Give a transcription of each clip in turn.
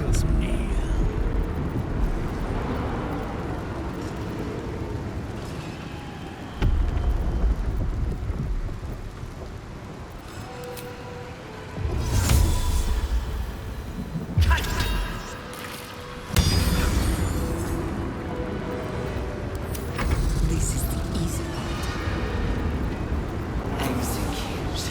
Teraz mniej. This is the easy part. Execute.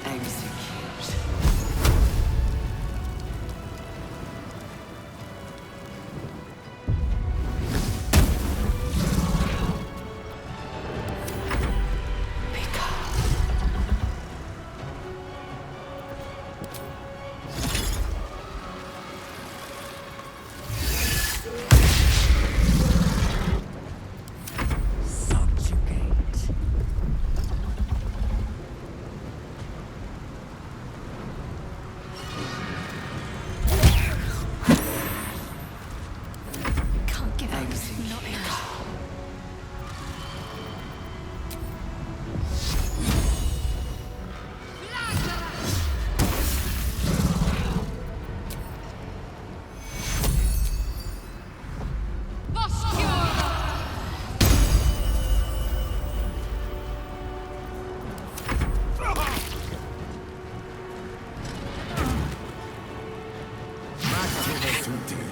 Execute. Subjugate. Can't give up. Execute. Not here. Execute.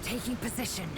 Taking position.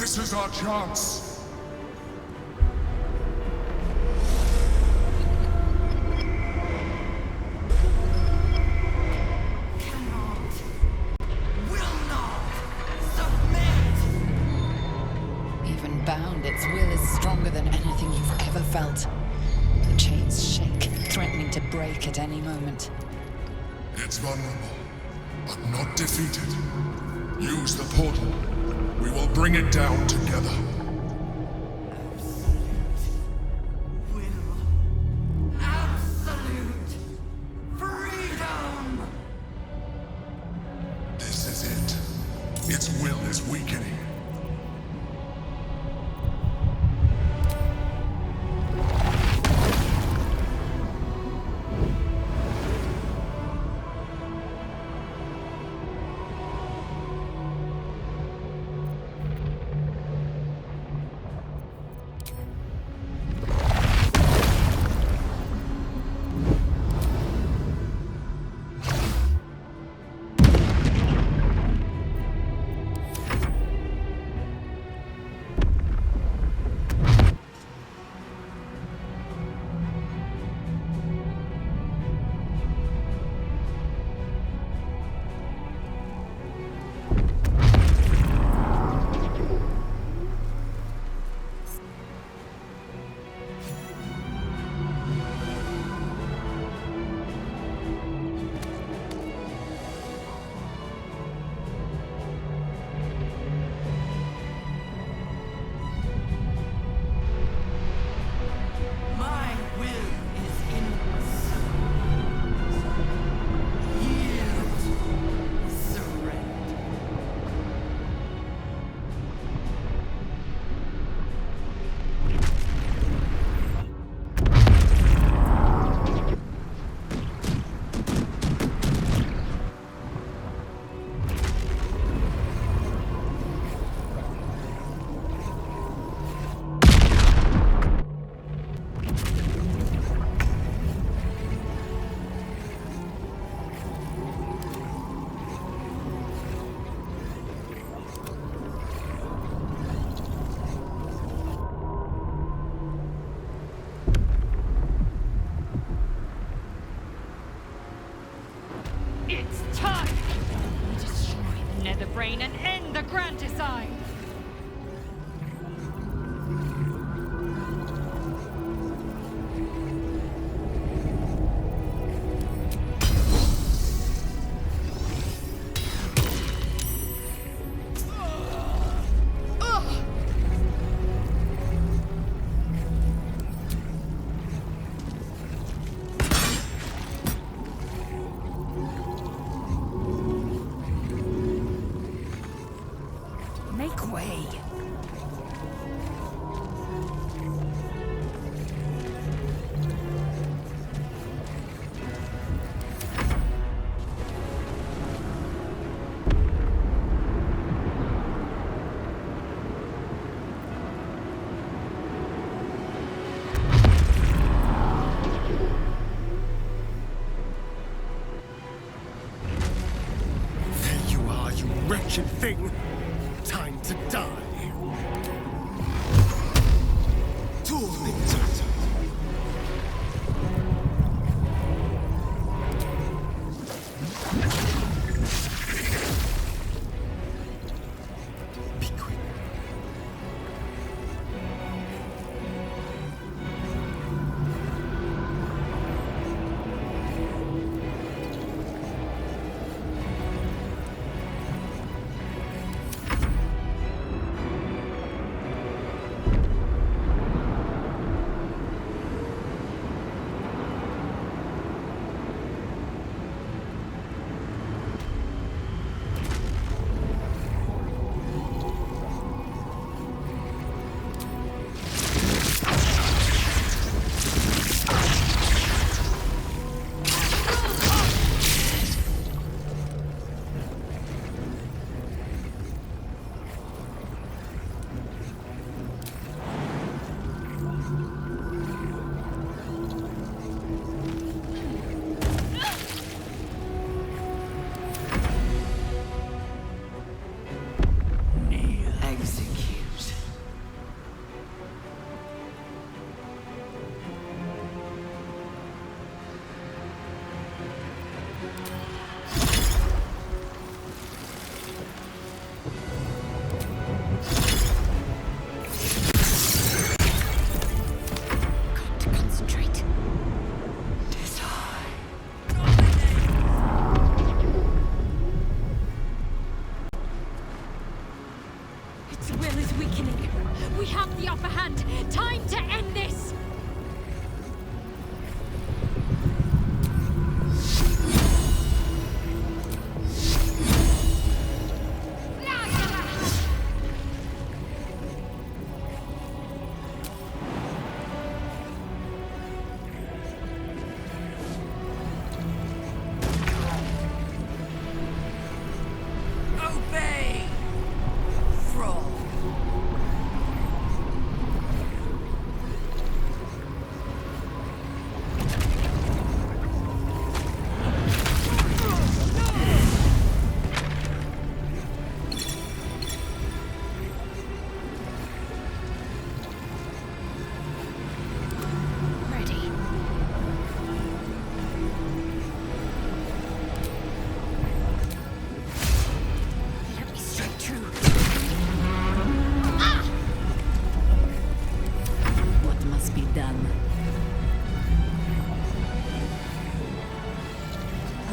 This is our chance. Even bound, its will is stronger than anything you've ever felt. The chains shake, threatening to break at any moment. It's vulnerable, but not defeated. Use the portal. We will bring it down together. Absolute freedom! This is it. Its will is weakening. My will is in yield, surrender. It's time! We destroy the nether brain and end the grand design! Make way. There you are, you wretched thing! Time to die! Tormented! Be quick.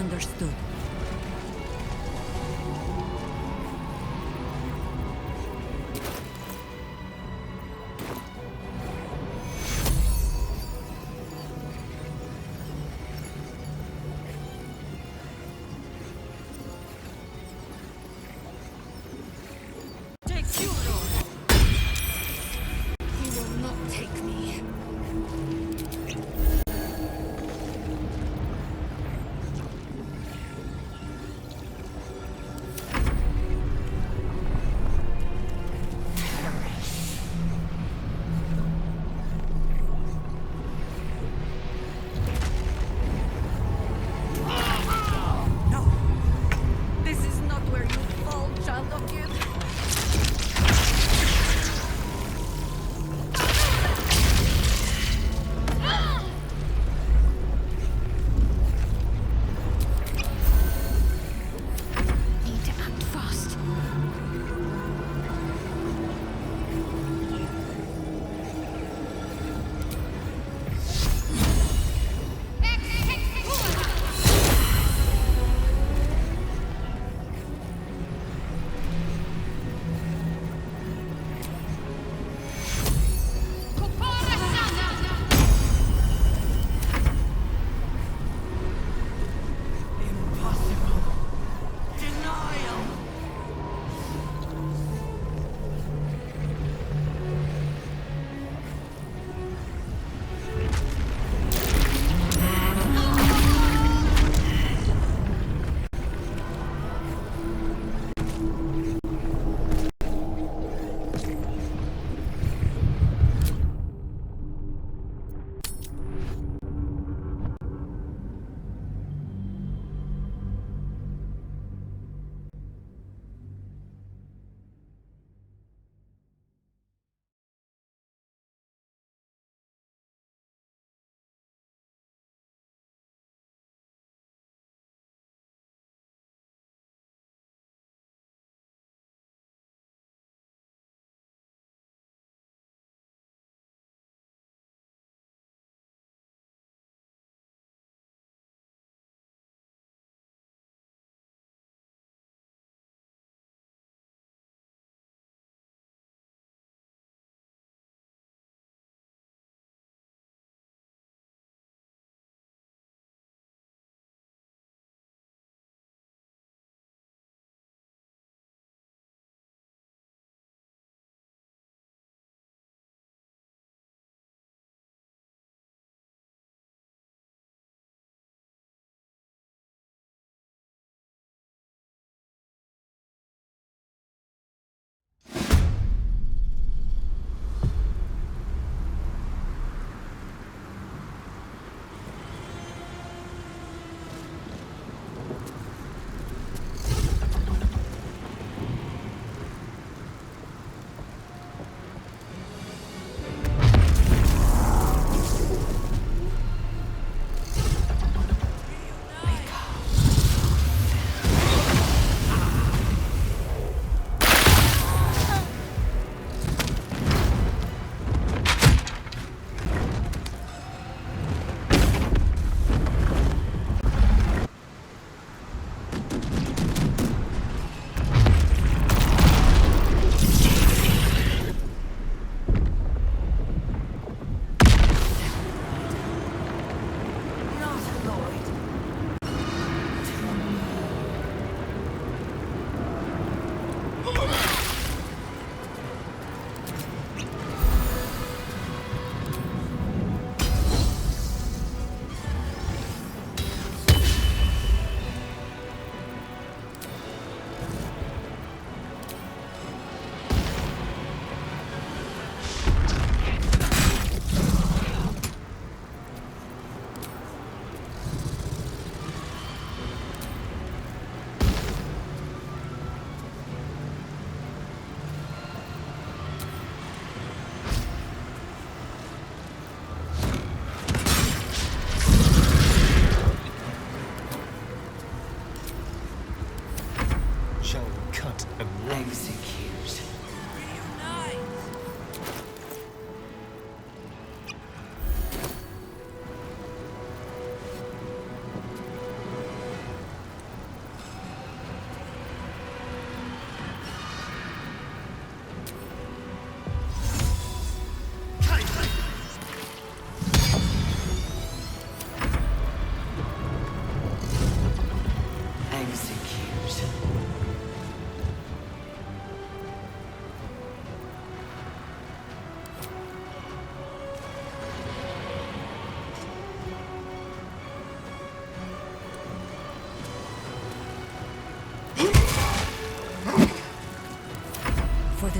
Understood. He will not take me.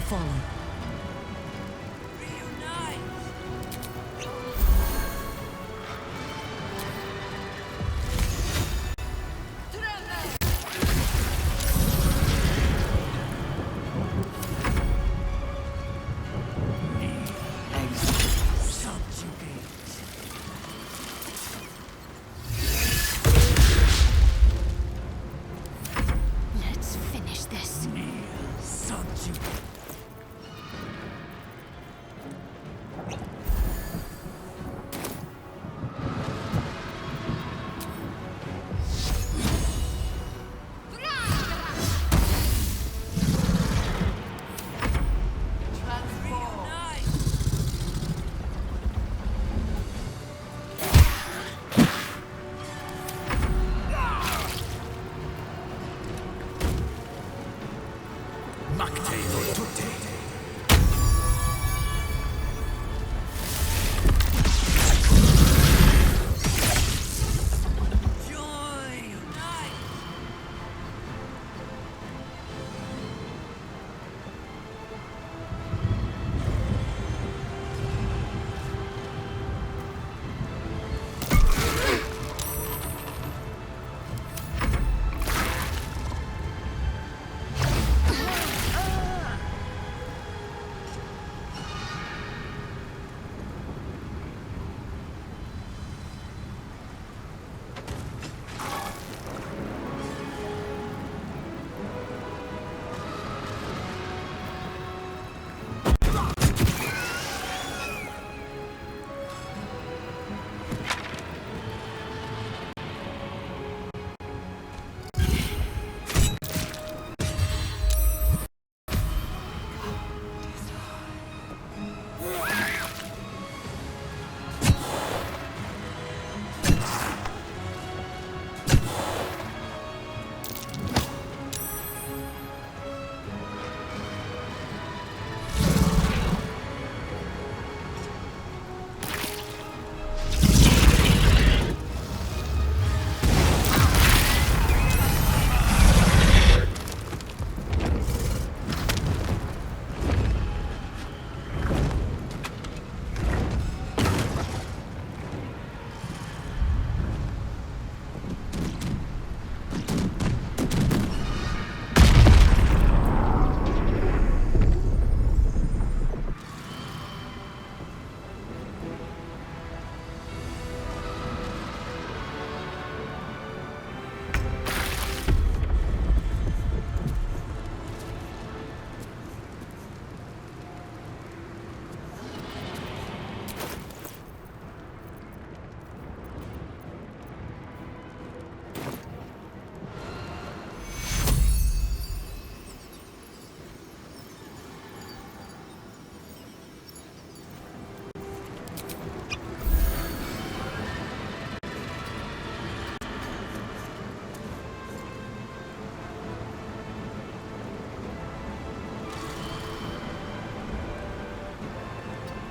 fallen. Let's finish this.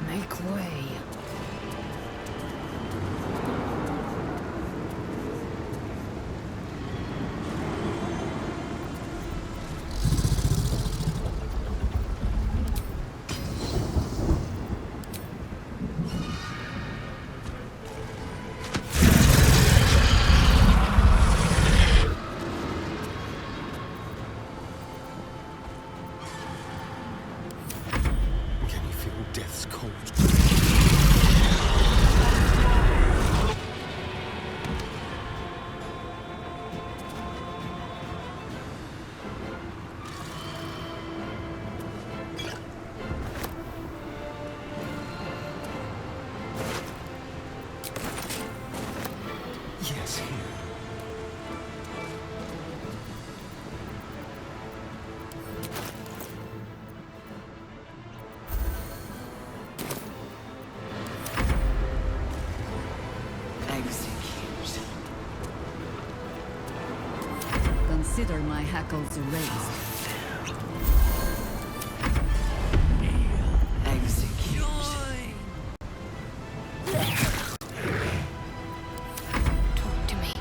Make way. Can you feel death's cold? Yes, here. Consider my hackles erased. Talk to me.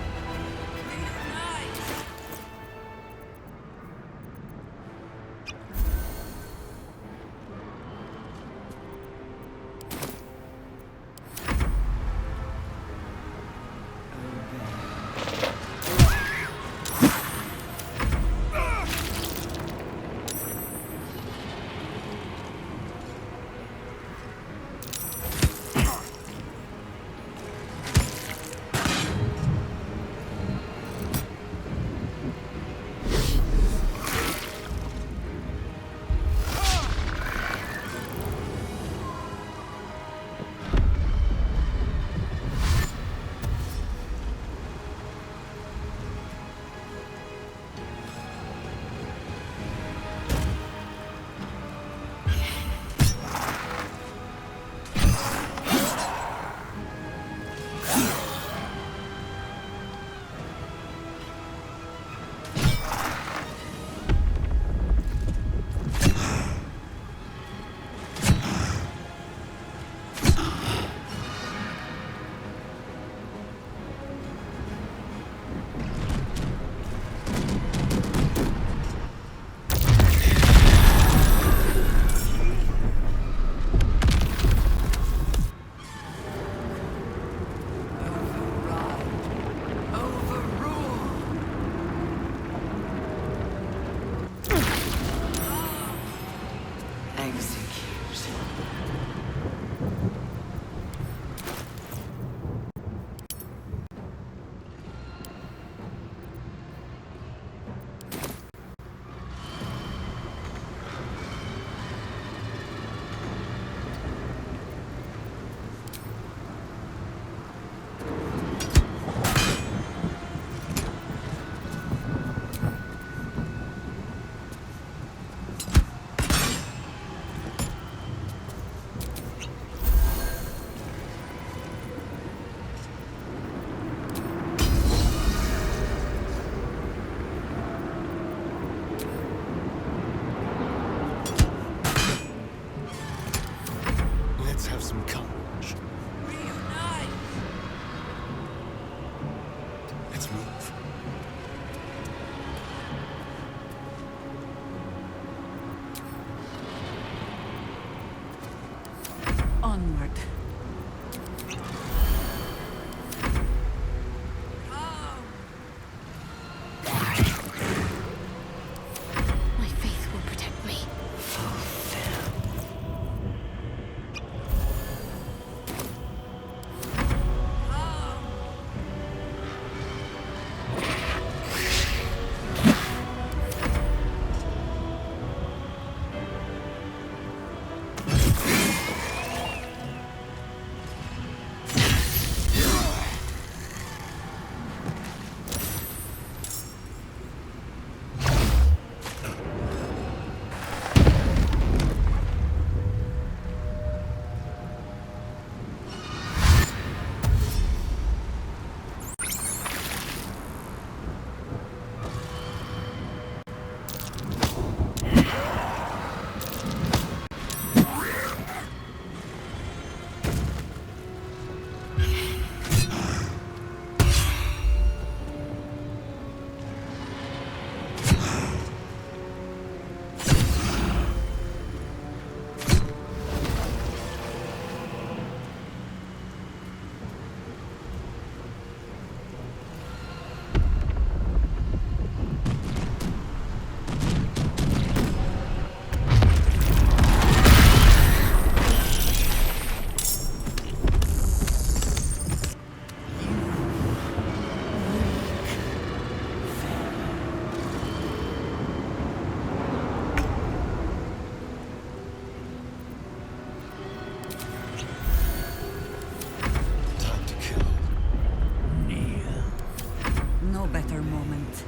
moment.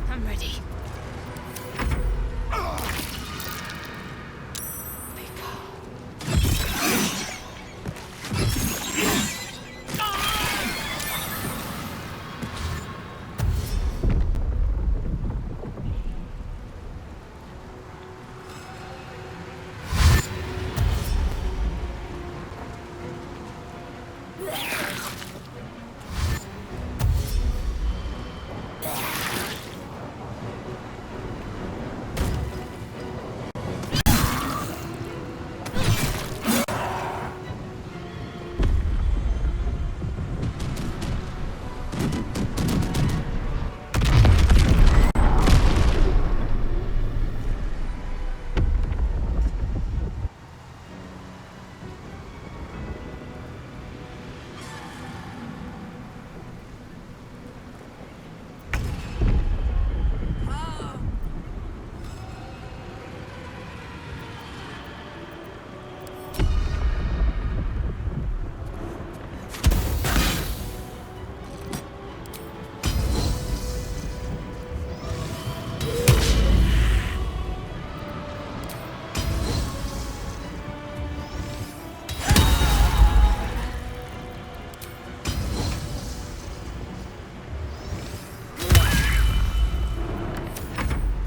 I'm ready.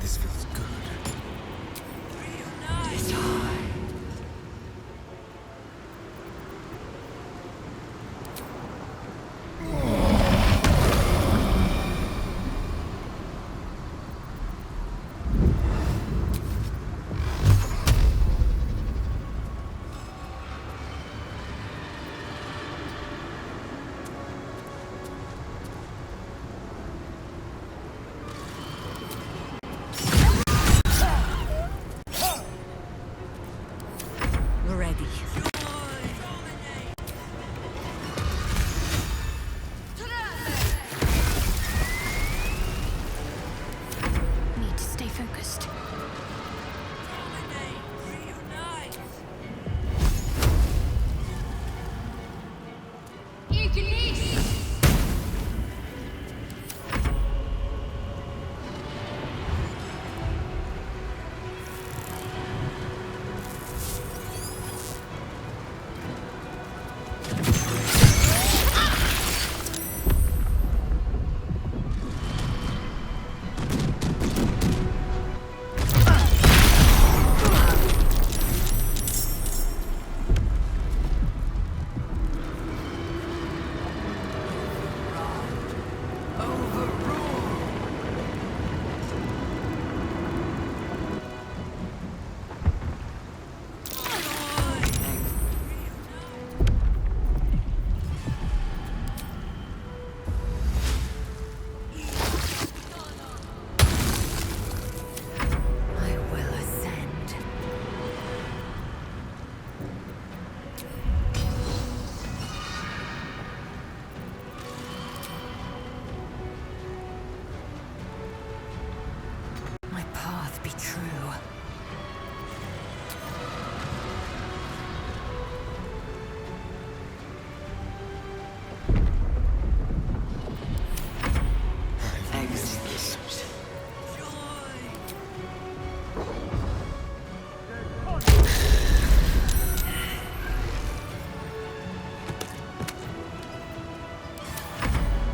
This feels good. Ready. Need to stay focused. I will ascend. My path be true.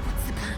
What's the plan?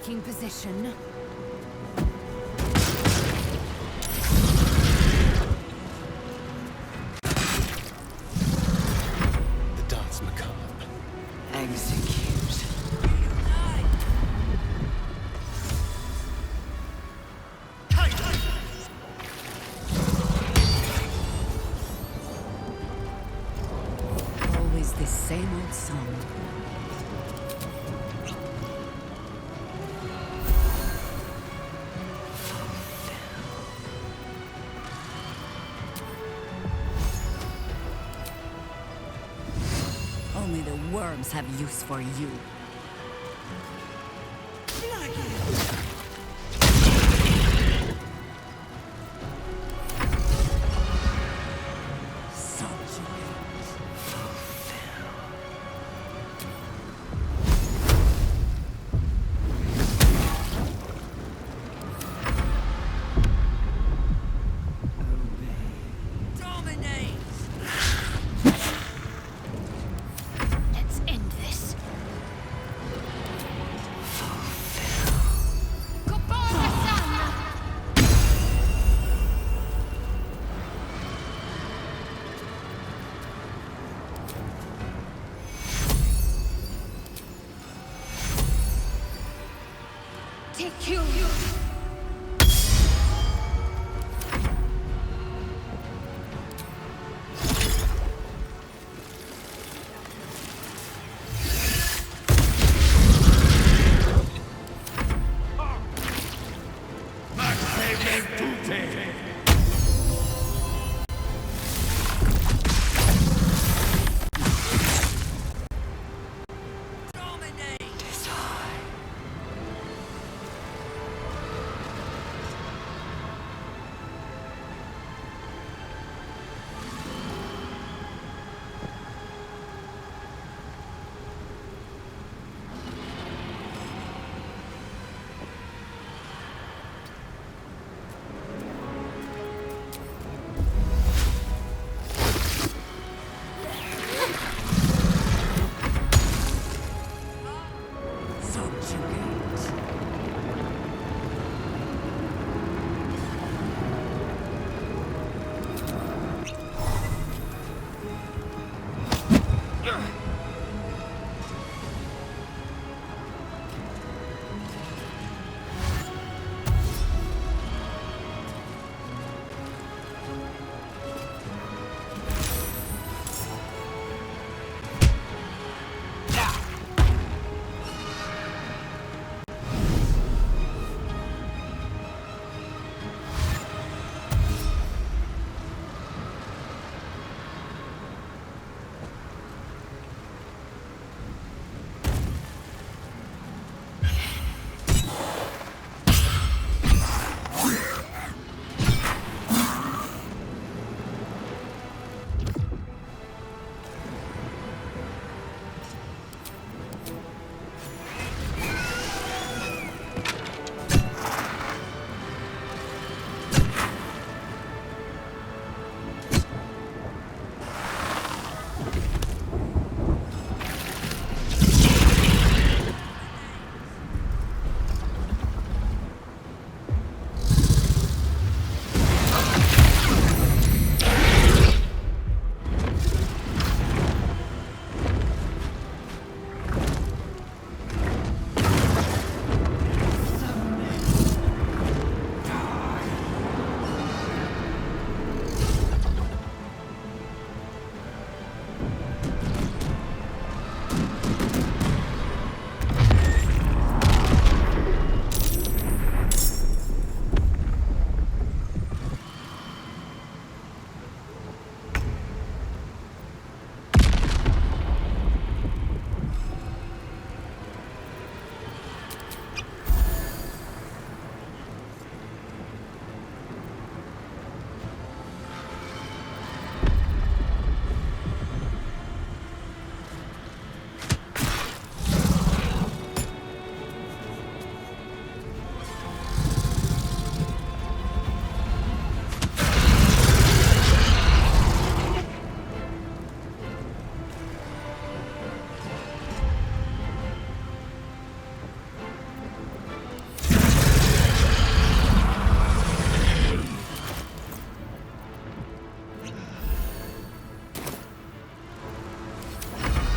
Taking position. The dance macabre. Execute. Always this same old song. Only the worms have use for you. Let's end this. Take you.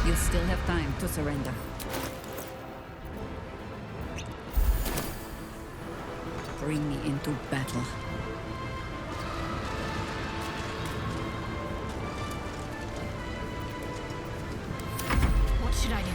You still have time to surrender. Bring me into battle. What should I do?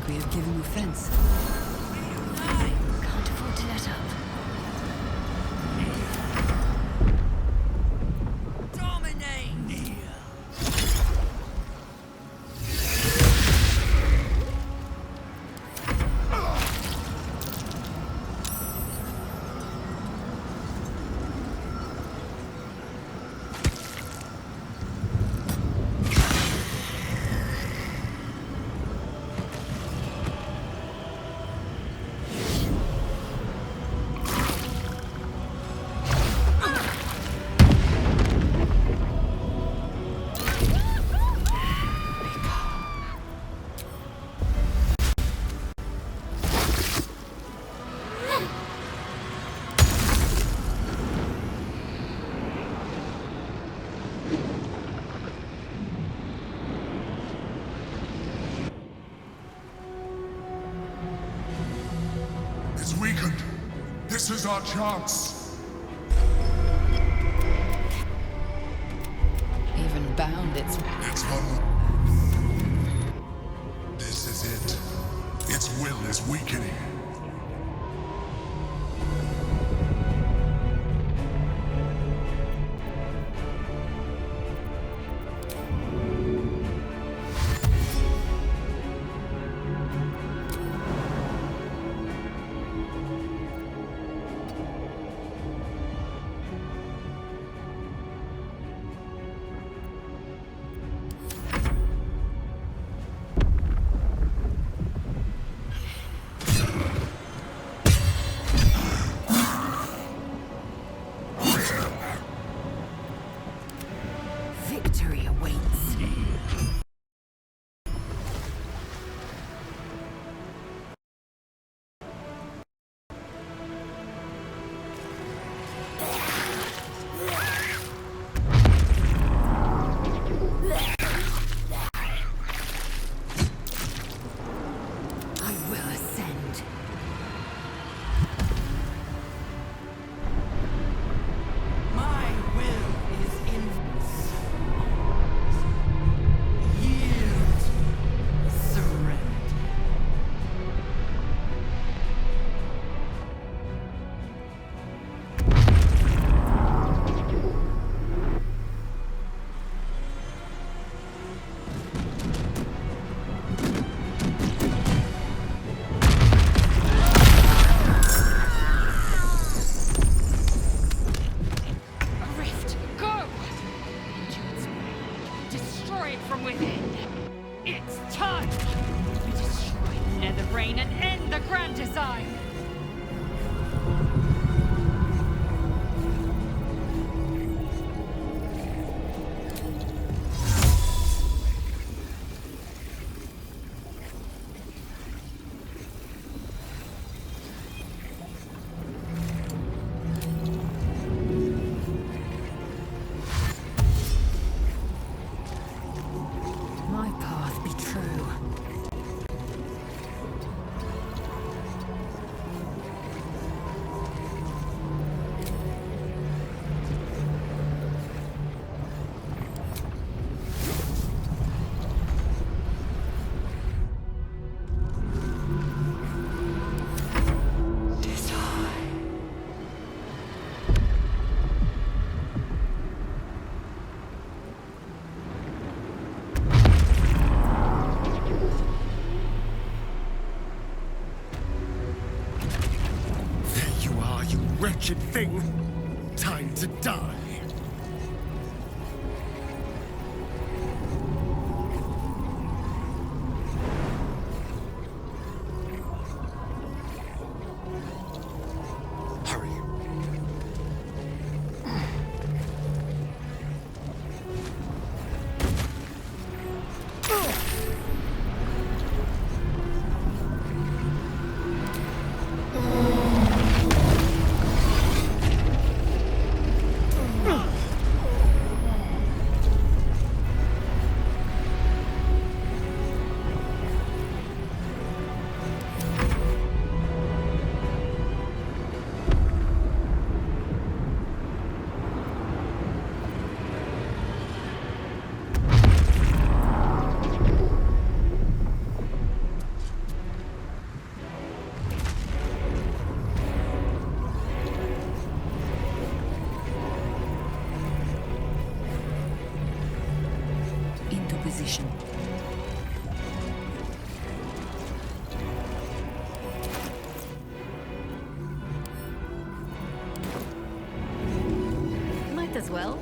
We have given offense. Can't afford to let up. Dominate! It's weakened. This is our chance. Even bound, it's It's vulnerable. This is it. Its will is weakening. Netherbrain and end the Grand Design! My path be true. There you are, you wretched thing. Time to die. Hurry. Into position. Might as well.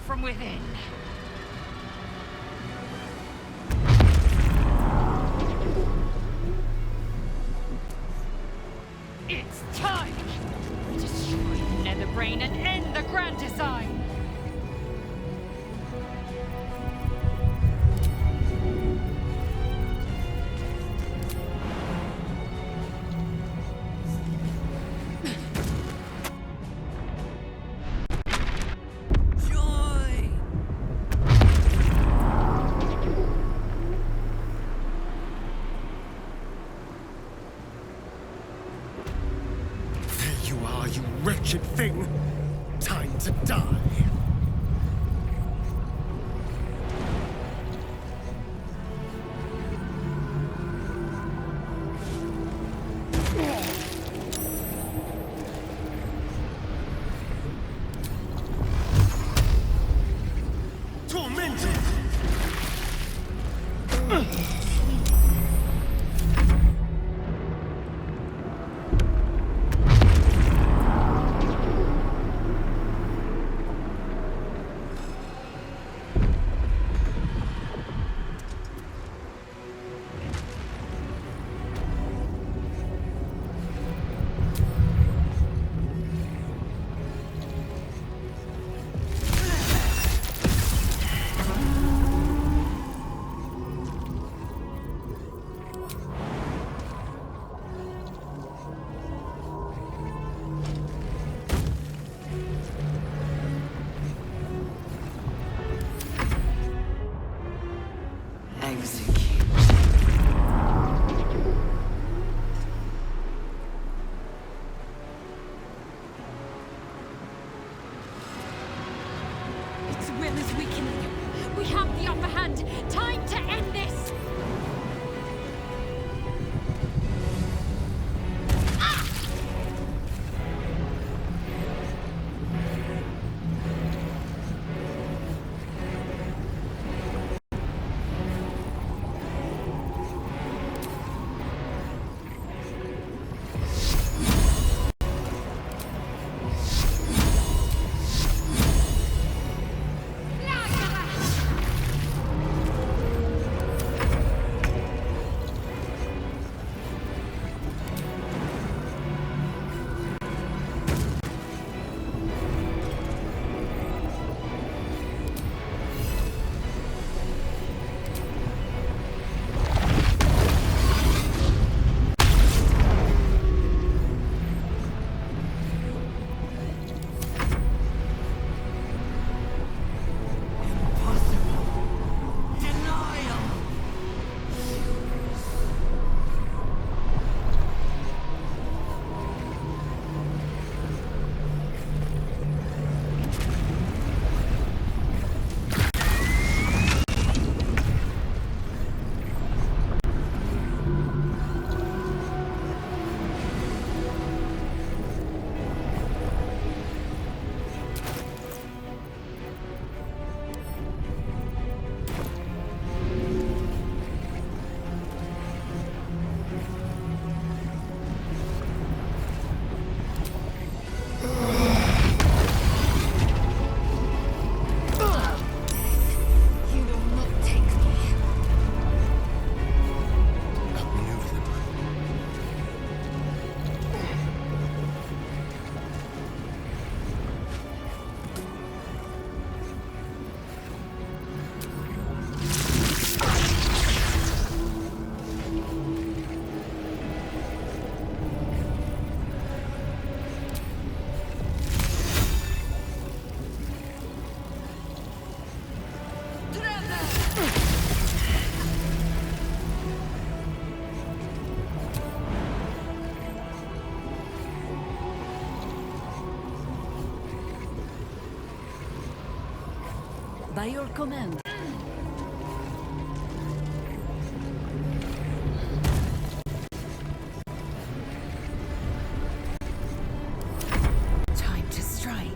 from within. It's time! Destroy the nether brain and end the grand design! Joy! There you are, you wretched thing. Time to die. Tormented! Execute. Its will is weakening. We have the upper hand. Time to end this! By your command. Time to strike.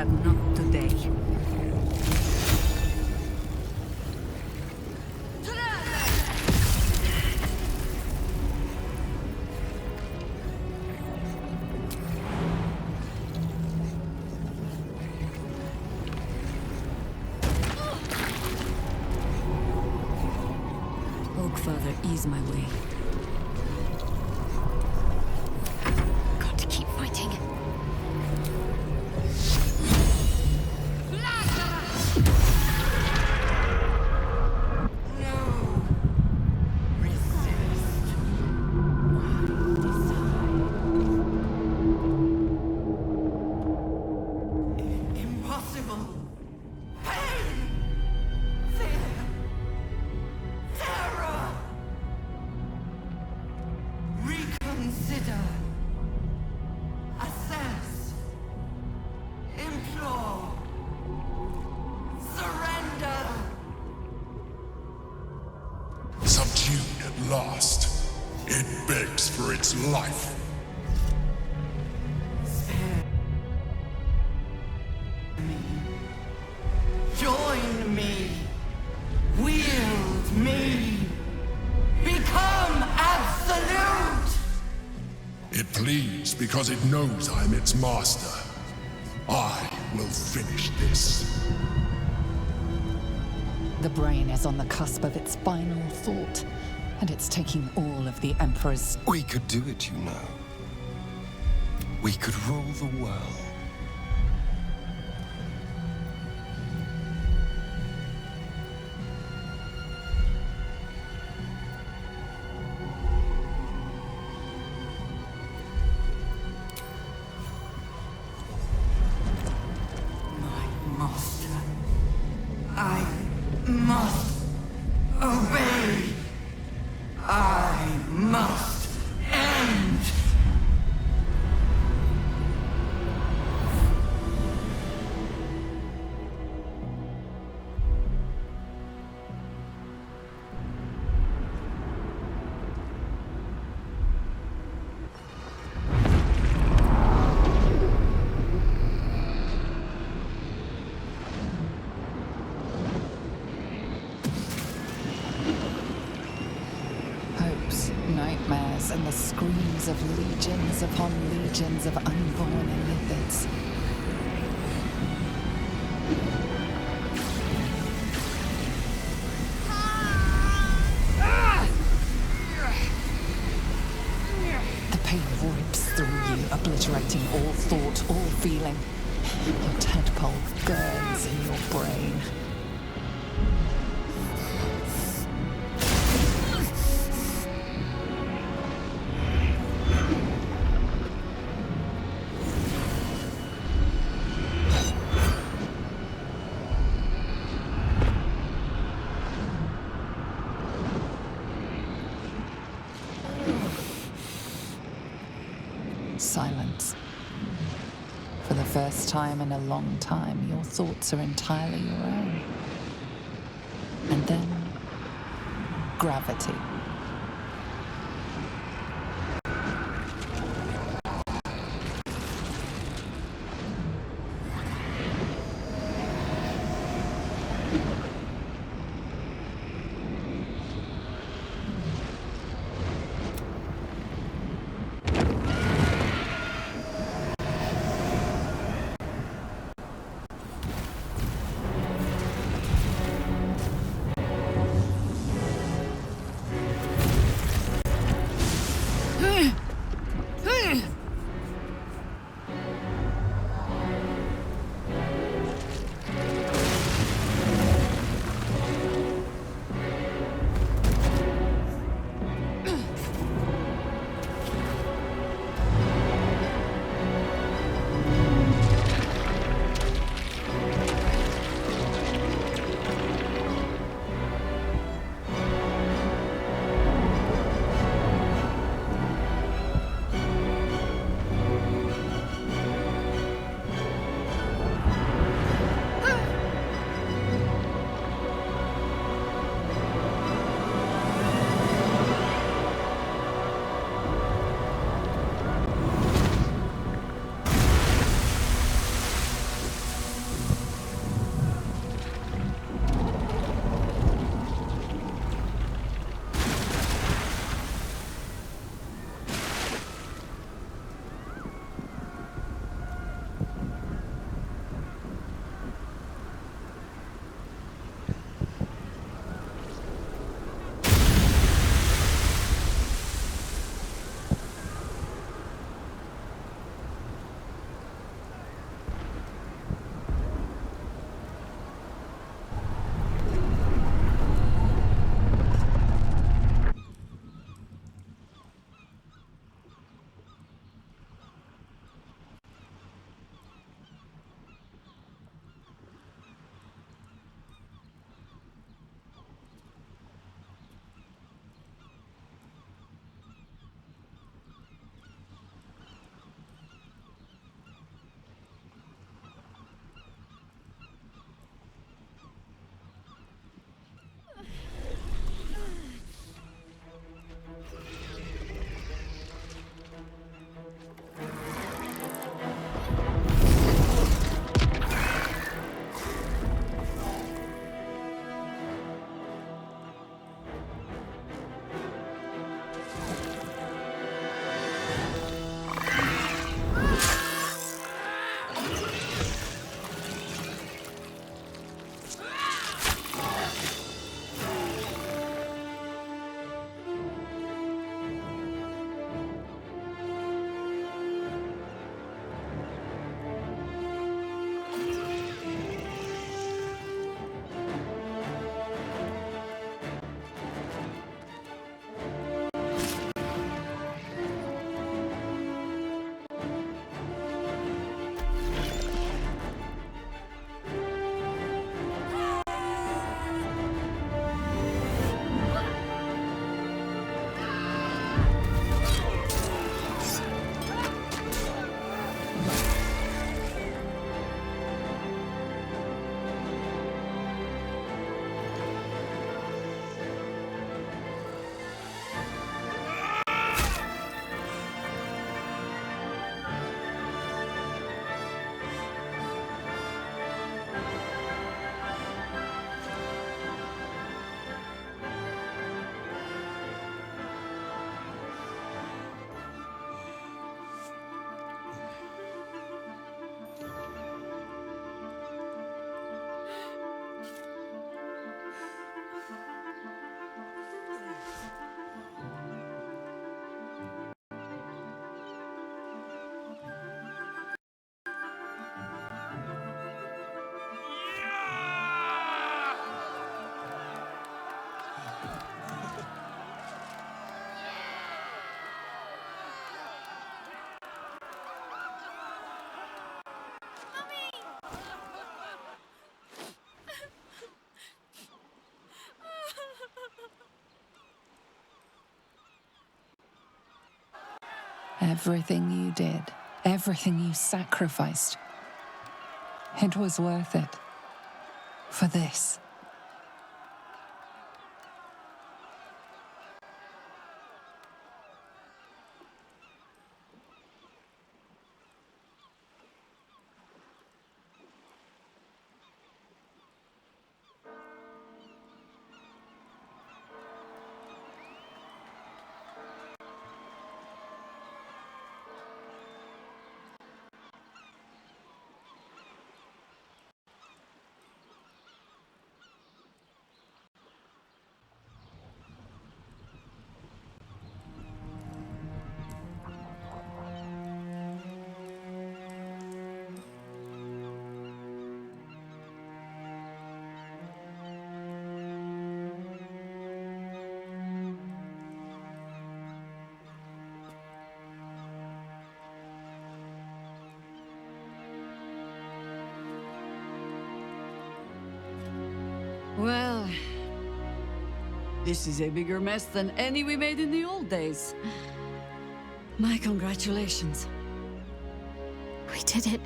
but not today. Father, ease my way. Got to keep fighting. Impossible. Pain. Fear. Terror. Reconsider. Assess. Implore. Surrender. Subdued at last, it begs for its life. Join me. Wield me. Become absolute. It pleads because it knows I'm its master. I will finish this. The brain is on the cusp of its final thought, and it's taking all of the Emperor's... We could do it, you know. We could rule the world. My master. I must obey. I must end. hopes, nightmares, and the screams of legions upon legions of unborn inipids. The pain rips through you, obliterating all thought, all feeling. Your tadpole burns in your brain. Silence. For the first time in a long time, your thoughts are entirely your own. And then, gravity. Everything you did, everything you sacrificed, it was worth it. For this. Well, this is a bigger mess than any we made in the old days. My congratulations. We did it.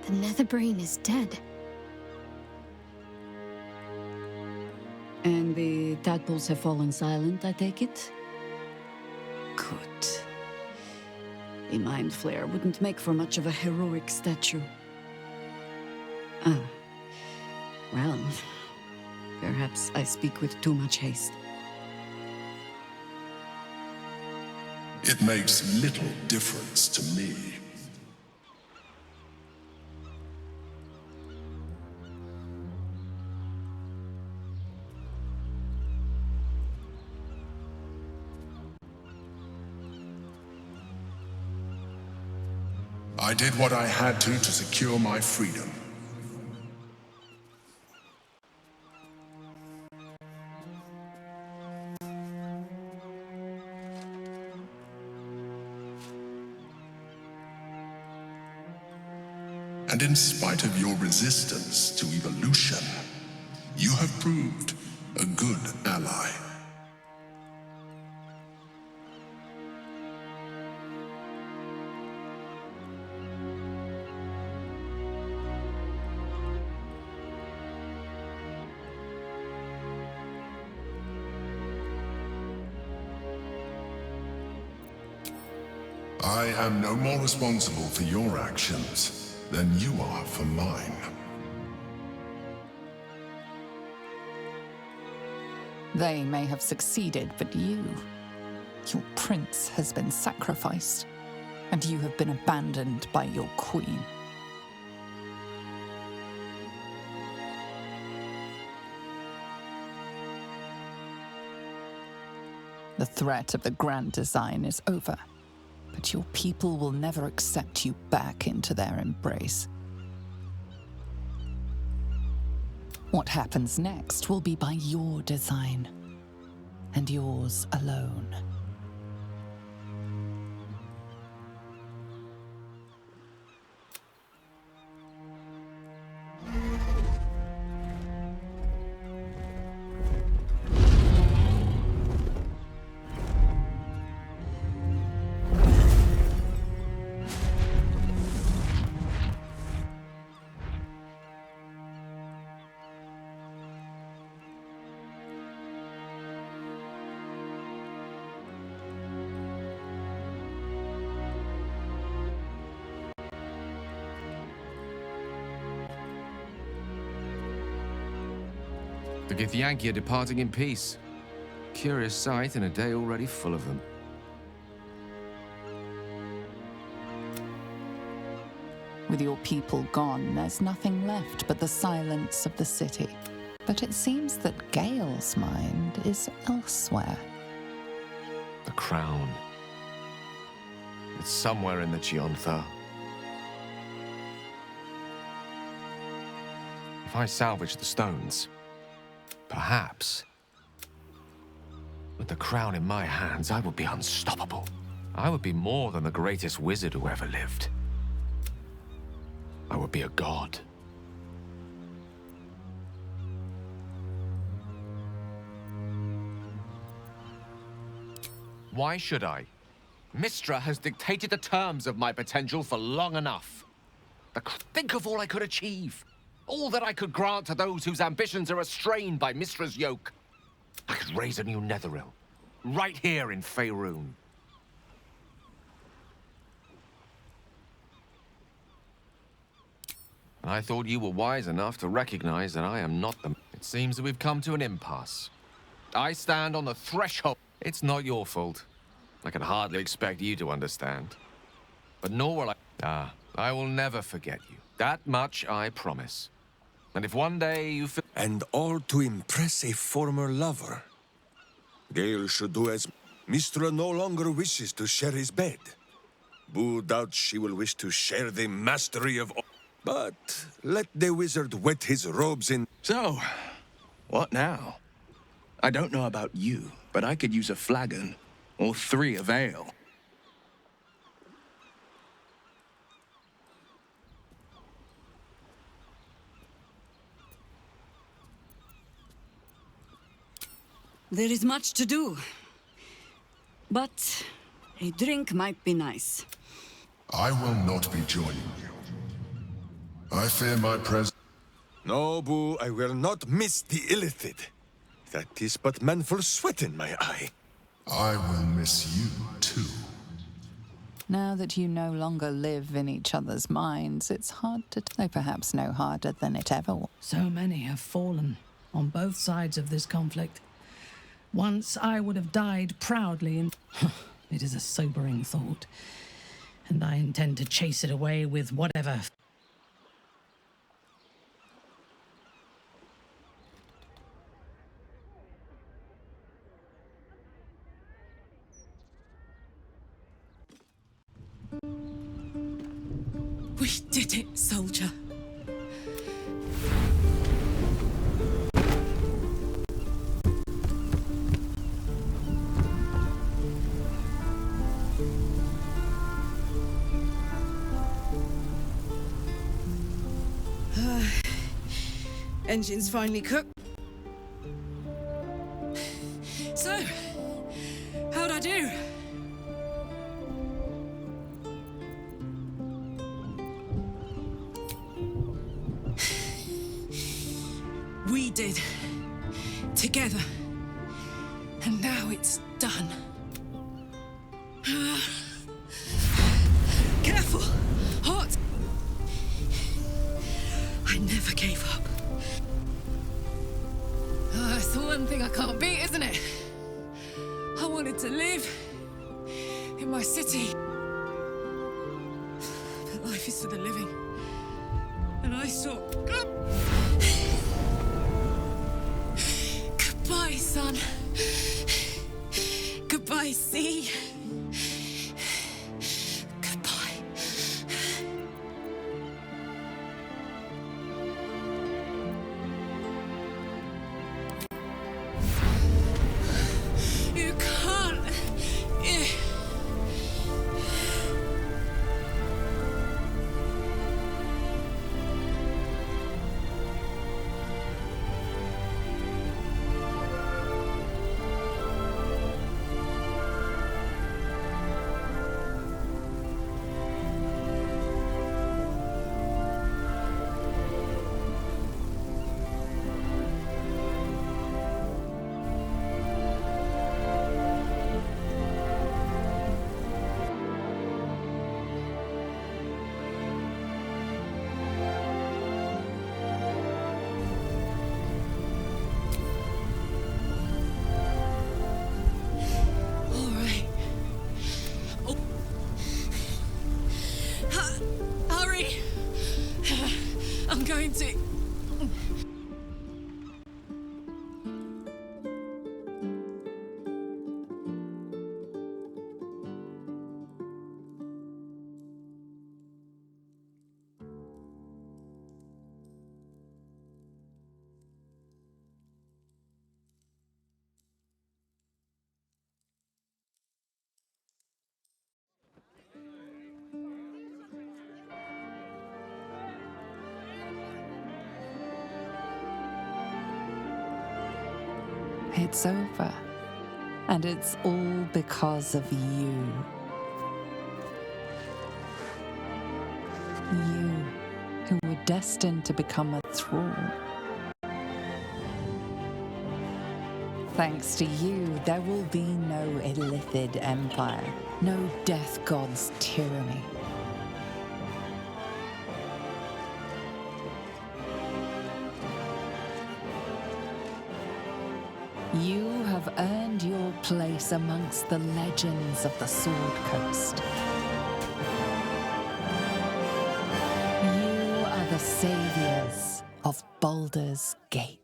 The Netherbrain is dead. And the tadpoles have fallen silent, I take it? Good. A mind flare wouldn't make for much of a heroic statue. Ah. Well, perhaps I speak with too much haste. It makes little difference to me. I did what I had to secure my freedom. And in spite of your resistance to evolution, you have proved a good ally. I am no more responsible for your actions than you are for mine. They may have succeeded, but your prince has been sacrificed, and you have been abandoned by your queen. The threat of the Grand Design is over. But your people will never accept you back into their embrace. What happens next will be by your design, and yours alone. The Githyanki are departing in peace. Curious sight in a day already full of them. With your people gone, there's nothing left but the silence of the city. But it seems that Gale's mind is elsewhere. The crown. It's somewhere in the Chiontha. If I salvage the stones, perhaps, with the crown in my hands, I would be unstoppable. I would be more than the greatest wizard who ever lived. I would be a god. Why should I? Mistra has dictated the terms of my potential for long enough. Think of all I could achieve. All that I could grant to those whose ambitions are restrained by Mistra's yoke. I could raise a new Netheril. Right here in Faerun. I thought you were wise enough to recognize that I am not the... It seems that we've come to an impasse. I stand on the threshold. It's not your fault. I can hardly expect you to understand. But nor will I... I will never forget you. That much I promise. And if one day you feel... And all to impress a former lover. Gale should do as... Mistra no longer wishes to share his bed. Boo doubts she will wish to share the mastery of... But let the wizard wet his robes in... So, what now? I don't know about you, but I could use a flagon, or 3 of ale. There is much to do. But a drink might be nice. I will not be joining you. I fear my presence. No, Boo, I will not miss the illithid. That is but manful sweat in my eye. I will miss you, too. Now that you no longer live in each other's minds, it's hard to... though perhaps no harder than it ever was. So many have fallen on both sides of this conflict. Once I would have died proudly, and it is a sobering thought. And I intend to chase it away with whatever... We did it, soldier. Engine's finally cooked. So, how'd I do? We did. Together. And now it's done. Careful! Hot! I never gave up. That's the one thing I can't beat, isn't it? I wanted to live in my city. But life is for the living. And I saw... Goodbye, sun. Goodbye, sea. Goodbye. You can't. I'm going to... It's over. And it's all because of you. You, who were destined to become a thrall. Thanks to you, there will be no Illithid empire, no death god's tyranny. You have earned your place amongst the legends of the Sword Coast. You are the saviors of Baldur's Gate.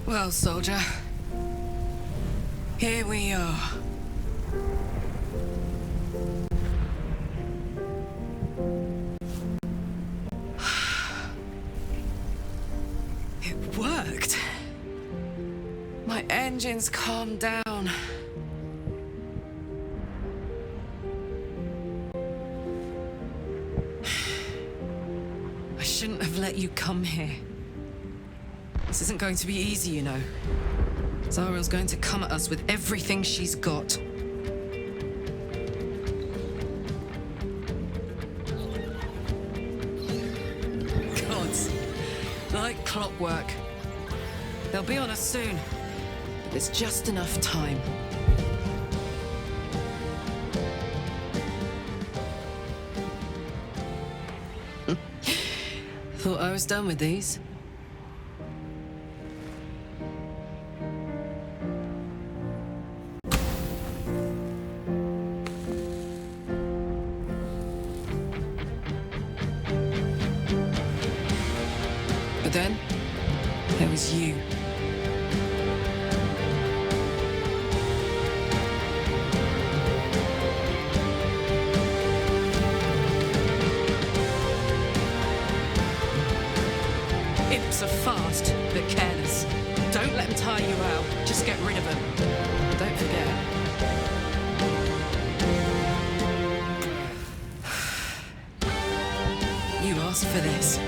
Well, soldier, here we are. It worked. My engines calmed down. I shouldn't have let you come here. This isn't going to be easy, you know. Zariel's going to come at us with everything she's got. Gods, like clockwork. They'll be on us soon, but there's just enough time. Thought I was done with these. But then, there was you. Imps are fast, but careless. Don't let them tire you out. Just get rid of them. Don't forget. You asked for this.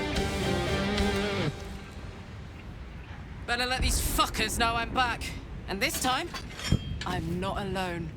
Better let these fuckers know I'm back. And this time, I'm not alone.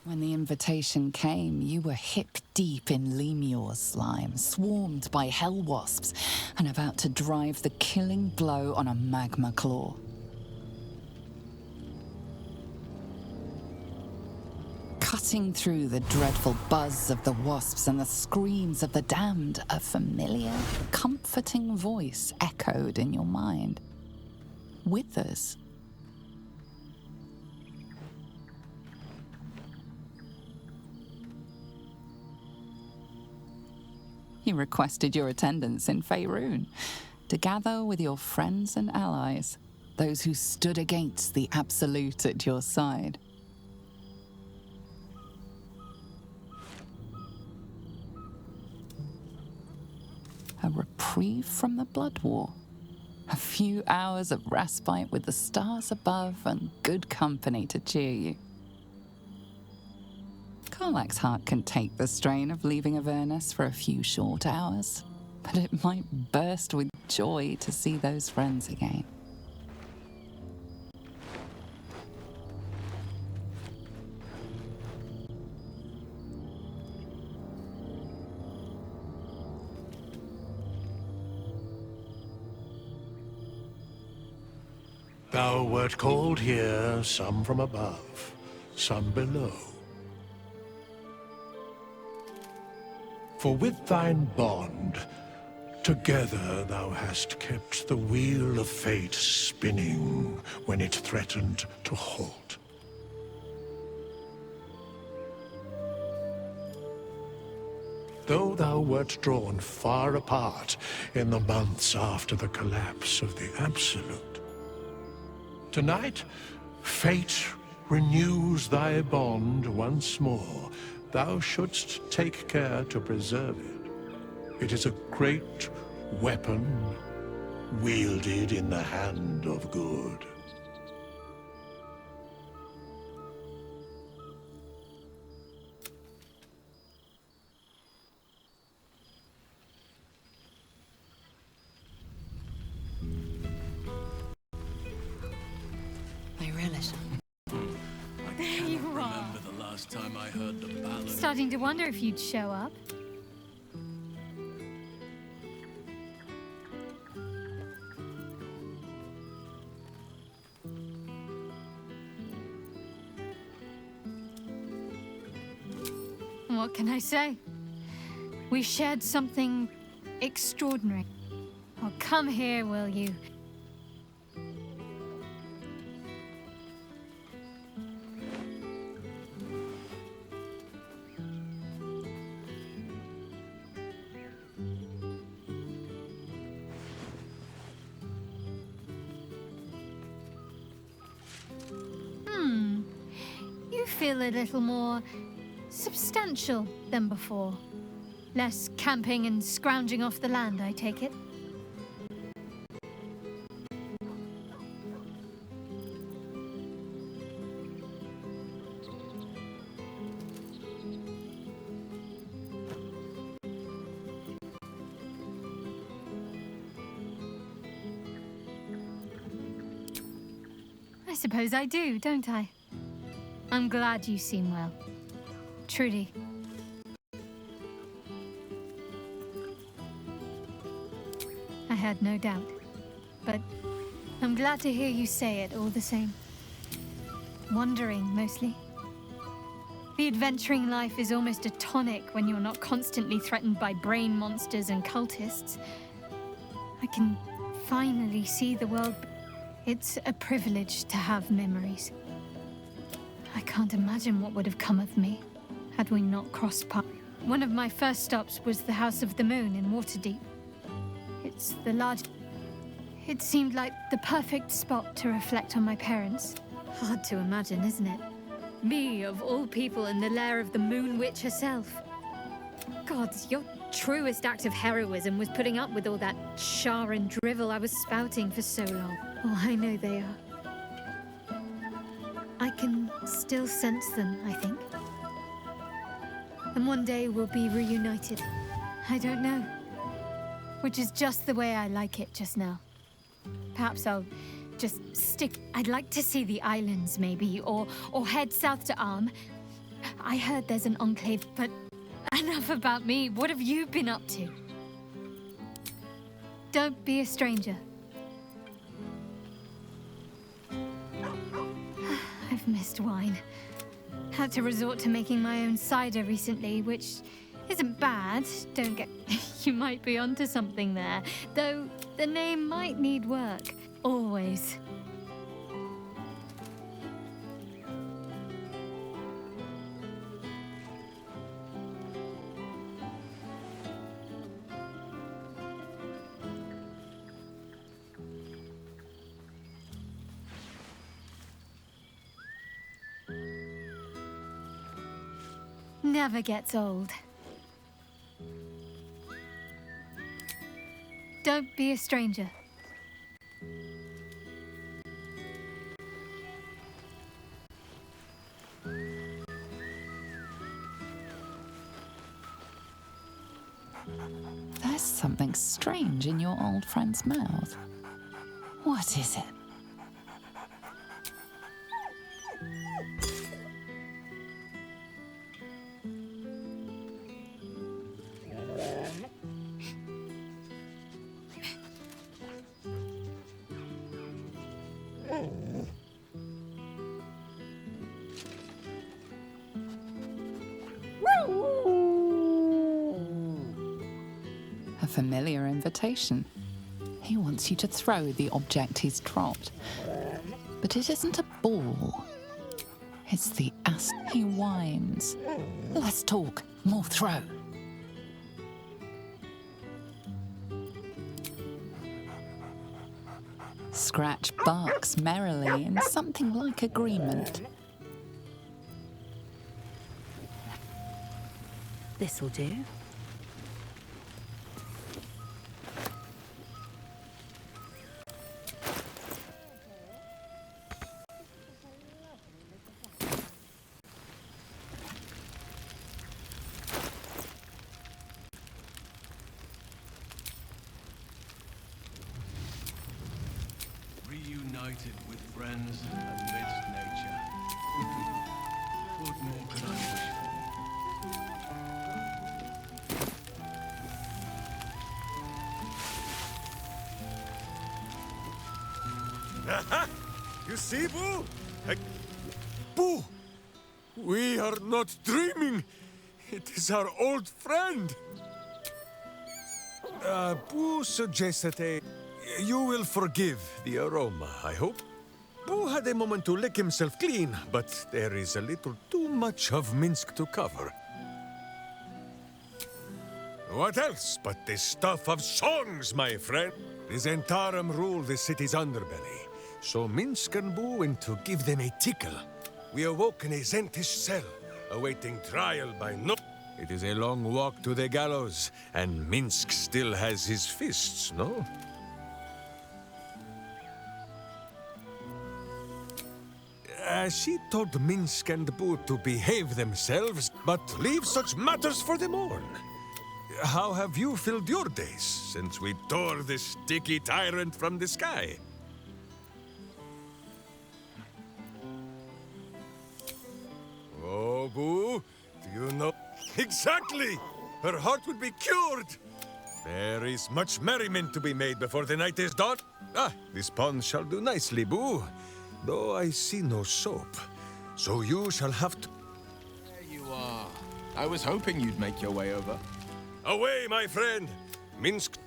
When the invitation came, you were hip-deep in Lemur's slime, swarmed by hell wasps, and about to drive the killing blow on a magma claw. Cutting through the dreadful buzz of the wasps and the screams of the damned, a familiar, comforting voice echoed in your mind. Withers. You requested your attendance in Faerun to gather with your friends and allies, those who stood against the Absolute at your side. A reprieve from the Blood War. A few hours of respite with the stars above and good company to cheer you. Karlach's heart can take the strain of leaving Avernus for a few short hours, but it might burst with joy to see those friends again. Thou wert called here, some from above, some below. For with thine bond, together thou hast kept the wheel of fate spinning when it threatened to halt. Though thou wert drawn far apart in the months after the collapse of the Absolute, tonight, fate renews thy bond once more. Thou shouldst take care to preserve it. It is a great weapon wielded in the hand of good. I relish. There you are. Remember the last time I heard the ballad? Starting to wonder if you'd show up. What can I say? We shared something extraordinary. Oh, come here, will you? You feel a little more substantial than before. Less camping and scrounging off the land, I take it. I suppose I do, don't I? I'm glad you seem well. Trudy. I had no doubt, but I'm glad to hear you say it all the same. Wondering, mostly. The adventuring life is almost a tonic when you're not constantly threatened by brain monsters and cultists. I can finally see the world. It's a privilege to have memories. I can't imagine what would have come of me had we not crossed paths. One of my first stops was the House of the Moon in Waterdeep. It's the large... It seemed like the perfect spot to reflect on my parents. Hard to imagine, isn't it? Me, of all people, in the lair of the Moon Witch herself. God, your truest act of heroism was putting up with all that char and drivel I was spouting for so long. Oh, I know they are. I can still sense them, I think. And one day we'll be reunited. I don't know. Which is just the way I like it just now. Perhaps I'll just stick... I'd like to see the islands, maybe, or head south to Arm. I heard there's an enclave, but enough about me. What have you been up to? Don't be a stranger. I've missed wine. Had to resort to making my own cider recently, which isn't bad. Don't get... You might be onto something there. Though the name might need work. Always. never gets old. Don't be a stranger. There's something strange in your old friend's mouth. What is it? A familiar invitation. He wants you to throw the object he's dropped. But it isn't a ball. It's the ass. He whines. Less talk, more throw. Scratch barks merrily in something like agreement. This'll do. Reunited with friends amidst nature. What more could I wish Aha! You see, Boo? Boo! We are not dreaming. It is our old friend. Boo suggested you will forgive the aroma, I hope. Boo had a moment to lick himself clean, but there is a little too much of Minsk to cover. What else but the stuff of songs, my friend? The Zentarum rule the city's underbelly, so Minsk and Boo went to give them a tickle. We awoke in a Zentish cell, awaiting trial by no... It is a long walk to the gallows, and Minsk still has his fists, no? She told Minsk and Boo to behave themselves, but leave such matters for the morn. How have you filled your days since we tore this sticky tyrant from the sky? Oh, Boo, do you know? Exactly! Her heart would be cured! There is much merriment to be made before the night is done. Ah, this pond shall do nicely, Boo. Though I see no soap, so you shall have to... There you are. I was hoping you'd make your way over. Away, my friend! Minsk...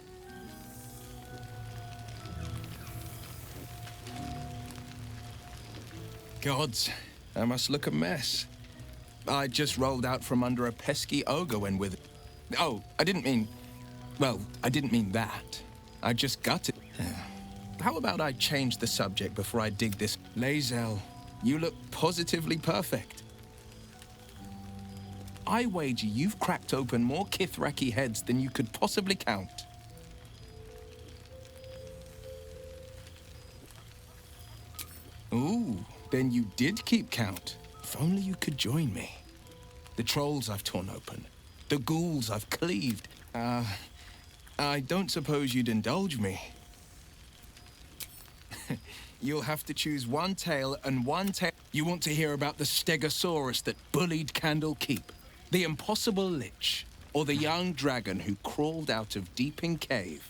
Gods, I must look a mess. I just rolled out from under a pesky ogre when with... Oh, I didn't mean... Well, I didn't mean that. I just gutted... How about I change the subject before I dig this? Lae'zel, you look positively perfect. I wager you've cracked open more Kithraki heads than you could possibly count. Ooh, then you did keep count. If only you could join me. The trolls I've torn open. The ghouls I've cleaved. I don't suppose you'd indulge me. You'll have to choose one tale and one tale. You want to hear about the Stegosaurus that bullied Candle Keep, the impossible lich, or the young dragon who crawled out of Deeping Cave.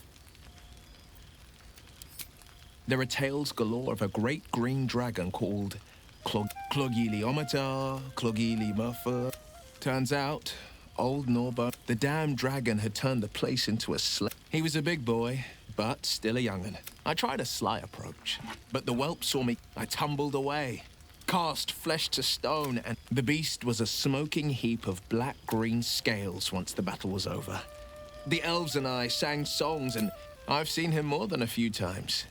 There are tales galore of a great green dragon called Clogiliomata, Clogilimuffa. Turns out, old Norba, the damn dragon had turned the place into a slave. He was a big boy, but still a young'un. I tried a sly approach, but the whelp saw me. I tumbled away, cast flesh to stone, and the beast was a smoking heap of black-green scales once the battle was over. The elves and I sang songs, and I've seen him more than a few times.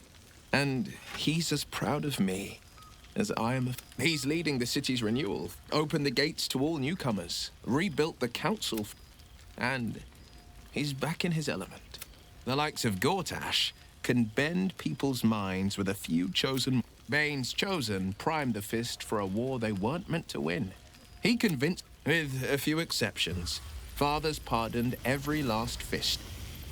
And he's as proud of me as I am. He's leading the city's renewal, opened the gates to all newcomers, rebuilt the council, and he's back in his element. The likes of Gortash can bend people's minds with a few chosen. Bane's chosen primed the fist for a war they weren't meant to win. He convinced, with a few exceptions, fathers pardoned every last fist.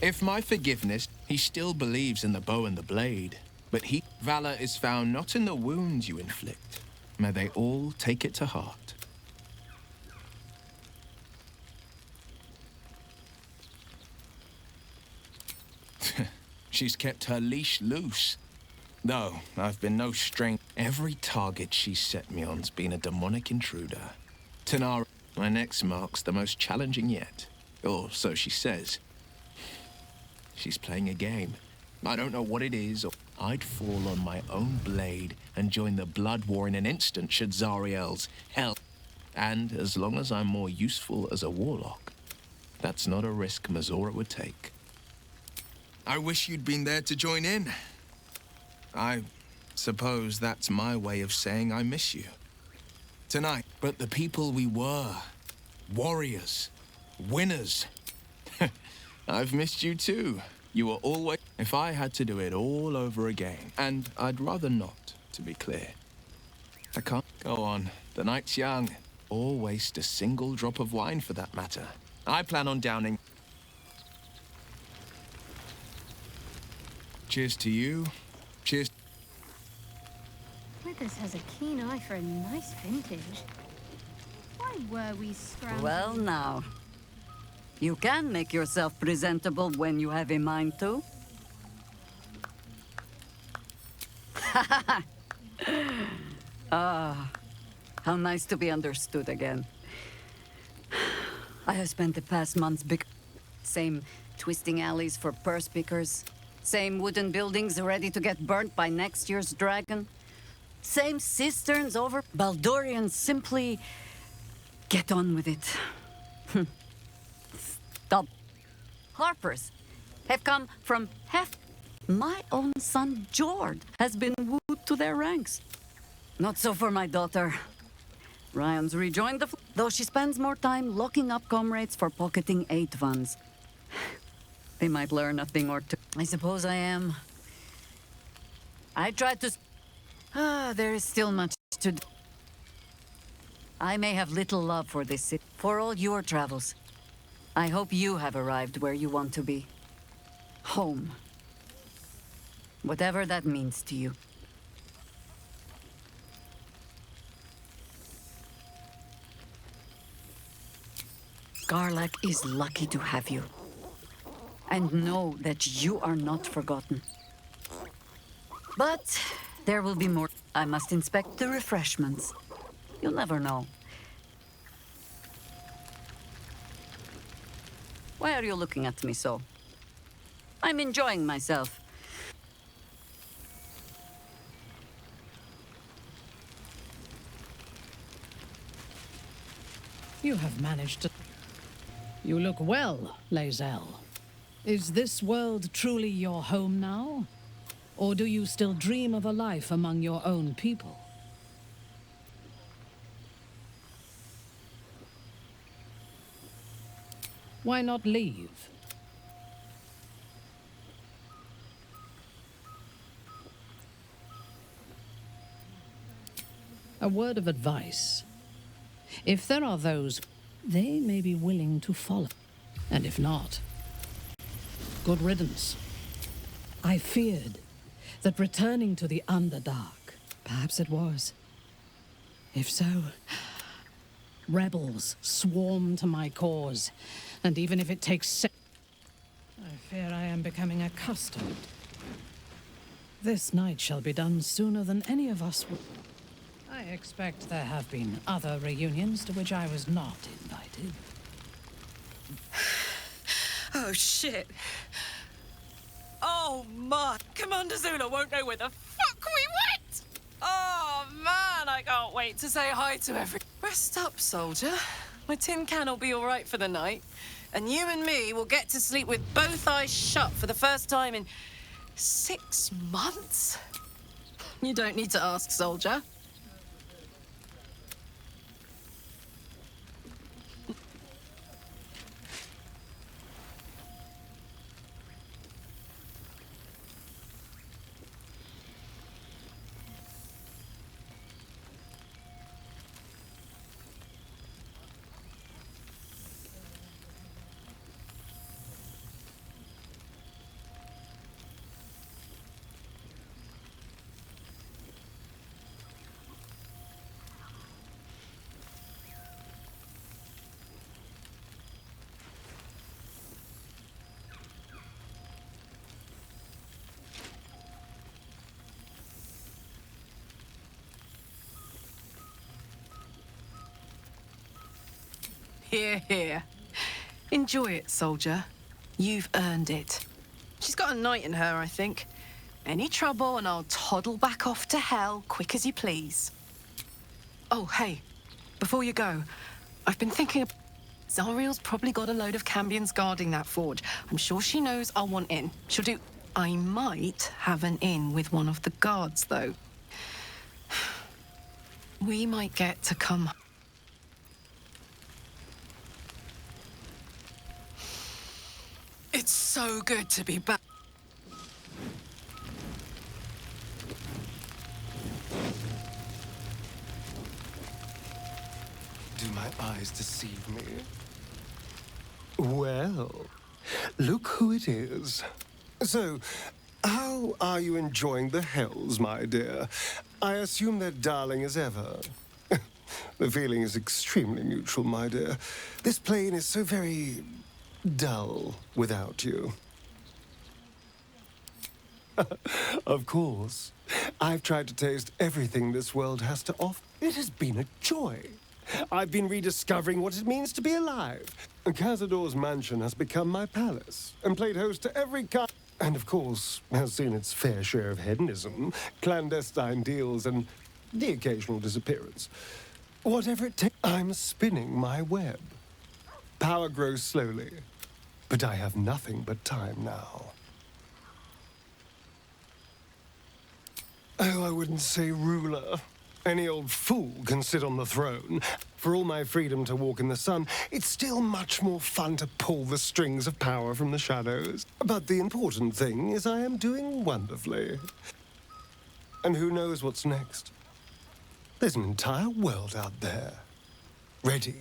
If my forgiveness, he still believes in the bow and the blade. But valor is found not in the wounds you inflict. May they all take it to heart. She's kept her leash loose. Though I've been no stranger. Every target she's set me on's been a demonic intruder. Tanara, my next mark's the most challenging yet. Or so she says. She's playing a game. I don't know what it is. I'd fall on my own blade and join the blood war in an instant should Zariel's help. And as long as I'm more useful as a warlock, that's not a risk Mazora would take. I wish you'd been there to join in. I suppose that's my way of saying I miss you. Tonight, but the people we were. Warriors. Winners. I've missed you too. You were always... If I had to do it all over again, and I'd rather not, to be clear. I can't go on. The night's young. Or waste a single drop of wine for that matter. I plan on downing. Cheers to you. Cheers. Withers has a keen eye for a nice vintage. Why were we scrounging? Well now. You can make yourself presentable when you have a mind to. Ah, how nice to be understood again. I have spent the past months same twisting alleys for purse pickers, same wooden buildings ready to get burnt by next year's dragon, same cisterns over. Baldurians simply get on with it. Stop. Harpers have come from half. My own son, Jord, has been wooed to their ranks. Not so for my daughter. Ryan's rejoined the though she spends more time locking up comrades for pocketing 8 ones. They might learn a thing or two. I suppose I am. I tried to... there is still much to do. I may have little love for this city. For all your travels, I hope you have arrived where you want to be. Home. Whatever that means to you. Garlac is lucky to have you. And know that you are not forgotten. But there will be more. I must inspect the refreshments. You'll never know. Why are you looking at me so? I'm enjoying myself. You have managed to... You look well, Lae'zel. Is this world truly your home now? Or do you still dream of a life among your own people? Why not leave? A word of advice. If there are those, they may be willing to follow. And if not, good riddance. I feared that returning to the Underdark, perhaps it was. If so, rebels swarm to my cause, and even if it takes I fear I am becoming accustomed. This night shall be done sooner than any of us would. I expect there have been other reunions to which I was not invited. Oh, shit. Oh, my. Commander Zula won't know where the fuck we went! Oh, man, I can't wait to say hi to everyone. Rest up, soldier. My tin can will be all right for the night. And you and me will get to sleep with both eyes shut for the first time in 6 months. You don't need to ask, soldier. Here, here. Enjoy it, soldier. You've earned it. She's got a knight in her, I think. Any trouble and I'll toddle back off to hell quick as you please. Oh, hey, before you go, I've been thinking... Zariel's probably got a load of Cambions guarding that forge. I'm sure she knows I'll want in. She'll do... I might have an in with one of the guards, though. We might get to come... It's so good to be back. Do my eyes deceive me? Well, look who it is. So, how are you enjoying the Hells, my dear? I assume they're darling as ever. The feeling is extremely mutual, my dear. This plane is so very dull without you. Of course. I've tried to taste everything this world has to offer. It has been a joy. I've been rediscovering what it means to be alive. Cazador's mansion has become my palace, and played host to every kind... And of course, has seen its fair share of hedonism, clandestine deals, and the occasional disappearance. Whatever it takes, I'm spinning my web. Power grows slowly, but I have nothing but time now. Oh, I wouldn't say ruler. Any old fool can sit on the throne. For all my freedom to walk in the sun, it's still much more fun to pull the strings of power from the shadows. But the important thing is I am doing wonderfully. And who knows what's next? There's an entire world out there, ready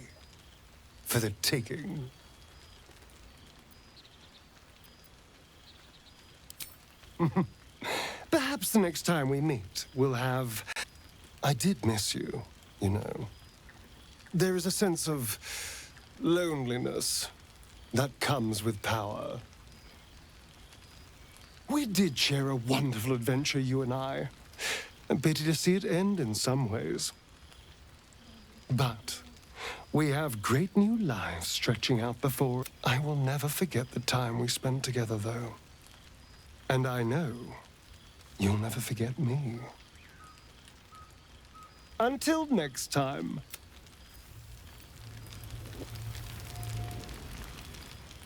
for the taking. Perhaps the next time we meet, we'll have... I did miss you, you know. There is a sense of loneliness that comes with power. We did share a wonderful adventure, you and I. A pity to see it end in some ways. But we have great new lives stretching out before. I will never forget the time we spent together, though. And I know you'll never forget me. Until next time.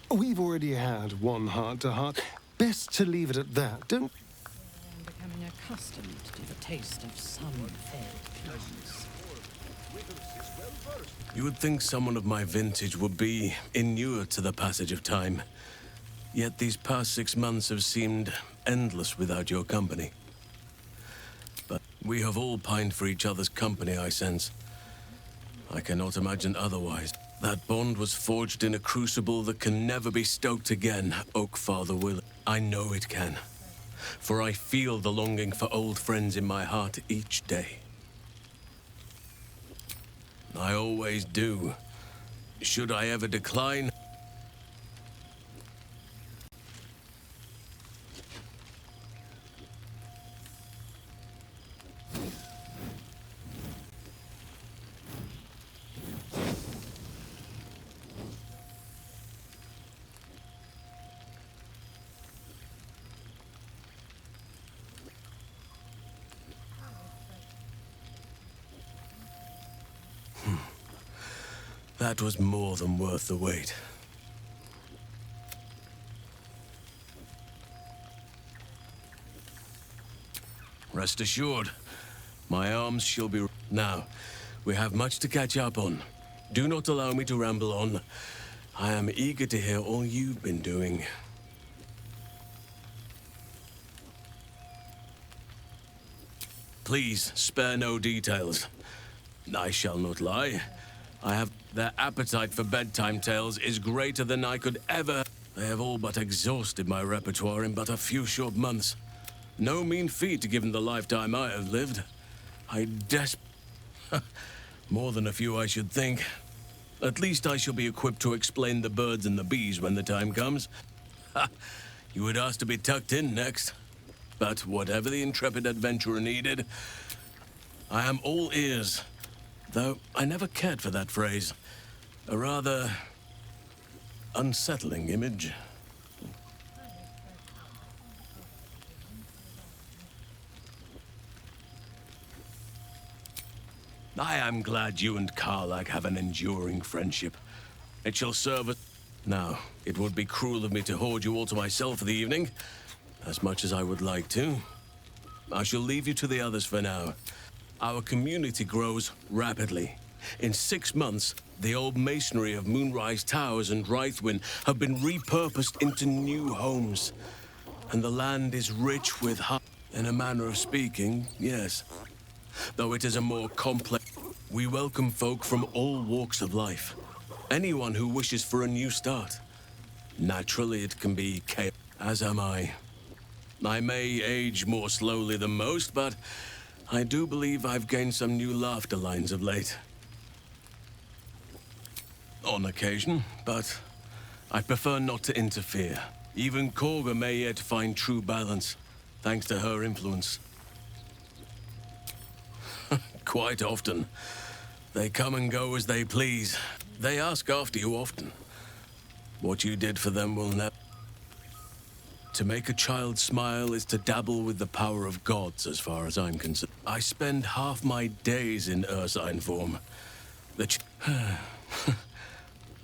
We've already had one heart-to-heart. Best to leave it at that, don't... I'm becoming accustomed to the taste of some fed plums. You would think someone of my vintage would be inured to the passage of time. Yet these past 6 months have seemed endless without your company. But we have all pined for each other's company, I sense. I cannot imagine otherwise. That bond was forged in a crucible that can never be stoked again, Oak Father will. I know it can. For I feel the longing for old friends in my heart each day. I always do. Should I ever decline? That was more than worth the wait. Rest assured, my arms shall be... Now, we have much to catch up on. Do not allow me to ramble on. I am eager to hear all you've been doing. Please, spare no details. I shall not lie. Their appetite for bedtime tales is greater than I could ever... They have all but exhausted my repertoire in but a few short months. No mean feat given the lifetime I have lived. More than a few, I should think. At least I shall be equipped to explain the birds and the bees when the time comes. You would ask to be tucked in next. But whatever the intrepid adventurer needed, I am all ears. Though I never cared for that phrase. A rather unsettling image. I am glad you and Karlak have an enduring friendship. It shall serve us. Now, it would be cruel of me to hoard you all to myself for the evening, as much as I would like to. I shall leave you to the others for now. Our community grows rapidly. In 6 months, the old masonry of Moonrise Towers and Rythwin have been repurposed into new homes. And the land is rich with in a manner of speaking, yes. Though it is a more complex... We welcome folk from all walks of life. Anyone who wishes for a new start. Naturally, it can be chaos, as am I. I may age more slowly than most, but I do believe I've gained some new laughter lines of late. On occasion, but I prefer not to interfere. Even Korga may yet find true balance, thanks to her influence. Quite often. They come and go as they please. They ask after you often. What you did for them will never... To make a child smile is to dabble with the power of gods, as far as I'm concerned. I spend half my days in Ursine form.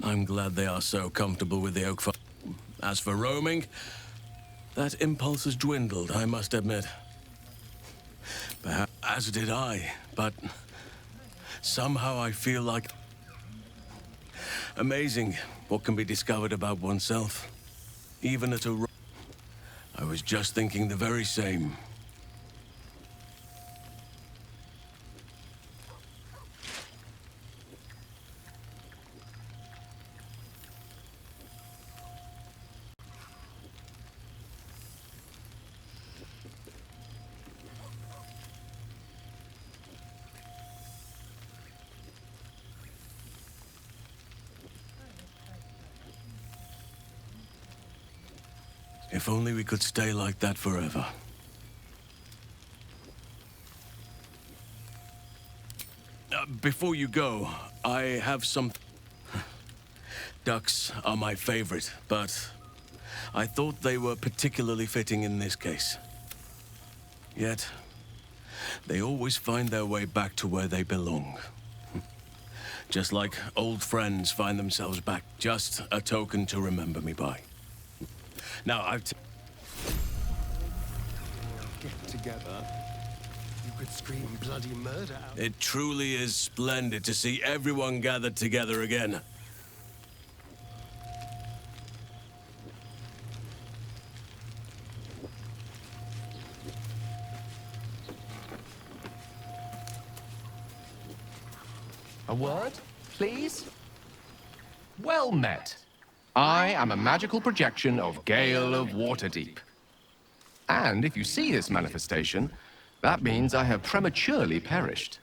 I'm glad they are so comfortable with the oak farm. As for roaming, that impulse has dwindled, I must admit. Perhaps as did I, but somehow I feel like... Amazing what can be discovered about oneself, even at a... I was just thinking the very same. If only we could stay like that forever. Before you go, I have some... Ducks are my favorite, but I thought they were particularly fitting in this case. Yet, they always find their way back to where they belong. Just like old friends find themselves back. Just a token to remember me by. Now, Get together. You could scream bloody murder out. It truly is splendid to see everyone gathered together again. A word, please? Well met. I am a magical projection of Gale of Waterdeep. And if you see this manifestation, that means I have prematurely perished.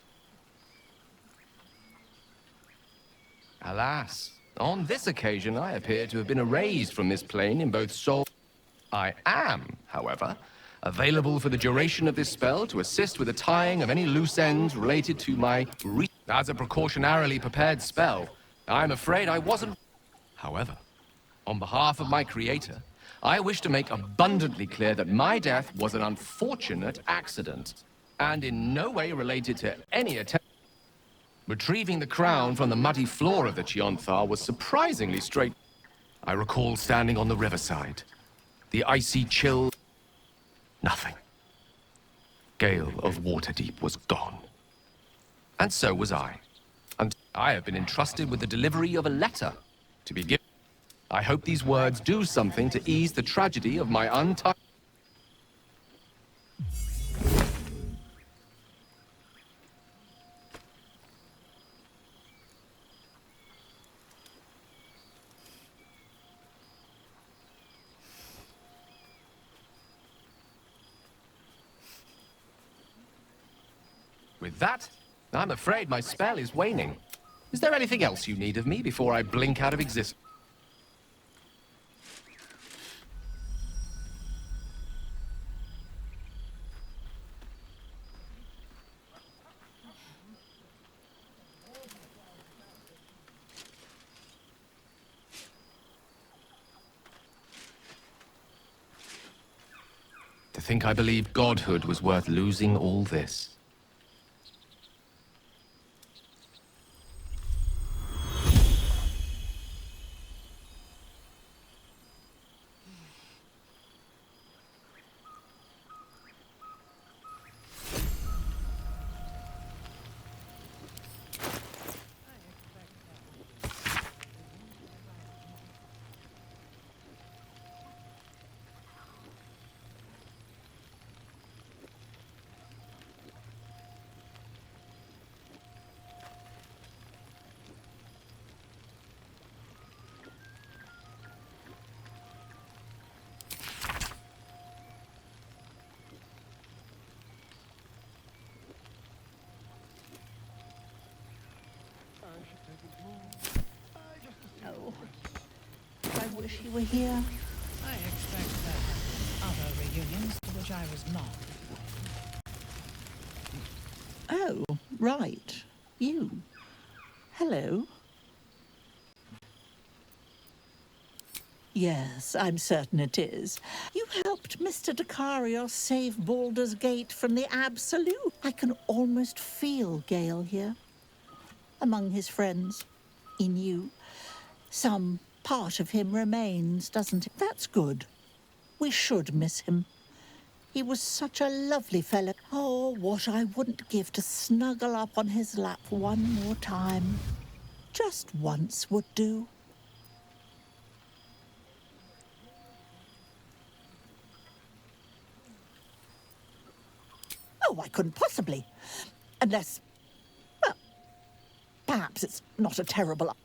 Alas, on this occasion I appear to have been erased from this plane in both soul... I am, however, available for the duration of this spell to assist with the tying of any loose ends related to my... As a precautionarily prepared spell, I'm afraid I wasn't... However, on behalf of my creator, I wish to make abundantly clear that my death was an unfortunate accident, and in no way related to any attempt... Retrieving the crown from the muddy floor of the Chionthar was surprisingly straight. I recall standing on the riverside. The icy chill... Nothing. Gale of Waterdeep was gone. And so was I. And I have been entrusted with the delivery of a letter to be given. I hope these words do something to ease the tragedy of my untimely... With that, I'm afraid my spell is waning. Is there anything else you need of me before I blink out of existence? think I believed godhood was worth losing all this. Oh, I wish he were here. I expect there have been other reunions to which I was not. Oh, right. You. Hello. Yes, I'm certain it is. You helped Mr. Dicarios save Baldur's Gate from the Absolute. I can almost feel Gale here. Among his friends. In you. Some part of him remains, doesn't it? That's good. We should miss him. He was such a lovely fellow. Oh, what I wouldn't give to snuggle up on his lap one more time. Just once would do. Oh, I couldn't possibly. Unless, well, perhaps it's not a terrible...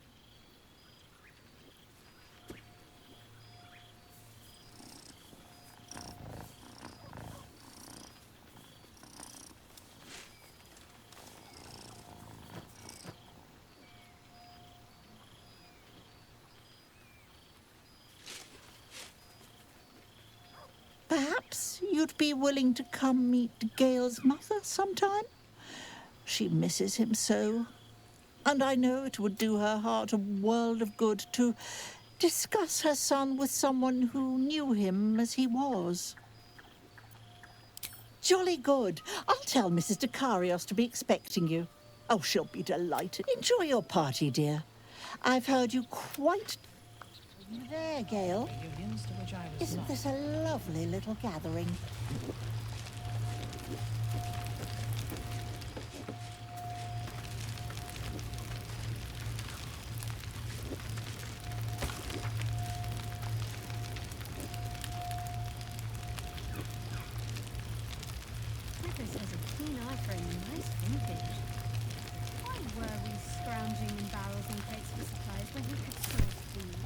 Perhaps you'd be willing to come meet Gale's mother sometime? She misses him so. And I know it would do her heart a world of good to discuss her son with someone who knew him as he was. Jolly good. I'll tell Mrs. Dicarios to be expecting you. Oh, she'll be delighted. Enjoy your party, dear. I've heard you quite... There, Gale. Isn't this a lovely little gathering? Withers has a keen eye for a nice vintage. Why were we scrounging in barrels and crates for supplies when he could source these?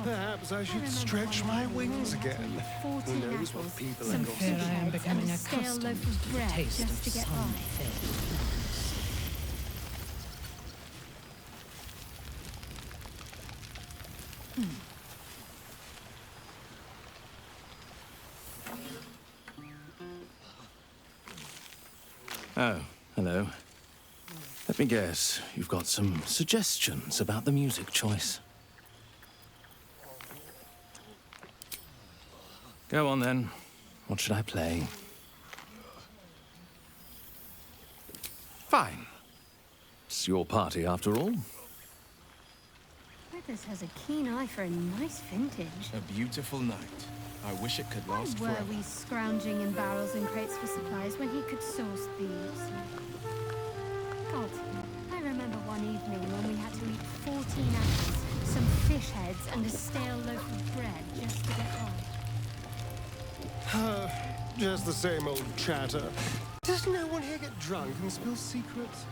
Perhaps I should stretch my wings again. Who knows what people are I fear I am becoming and a stale accustomed loaf to of the bread taste just of to get sun-fed Oh, hello. Let me guess, you've got some suggestions about the music choice. Go on then. What should I play? Fine. It's your party after all. Withers has a keen eye for a nice vintage. A beautiful night. I wish it could Why last were forever. we scrounging in barrels and crates for supplies when he could source these? God, I remember one evening when we had to eat 14 apples, some fish heads, and a stale loaf of bread just to get on. Just the same old chatter. Does no one here get drunk and spill secrets?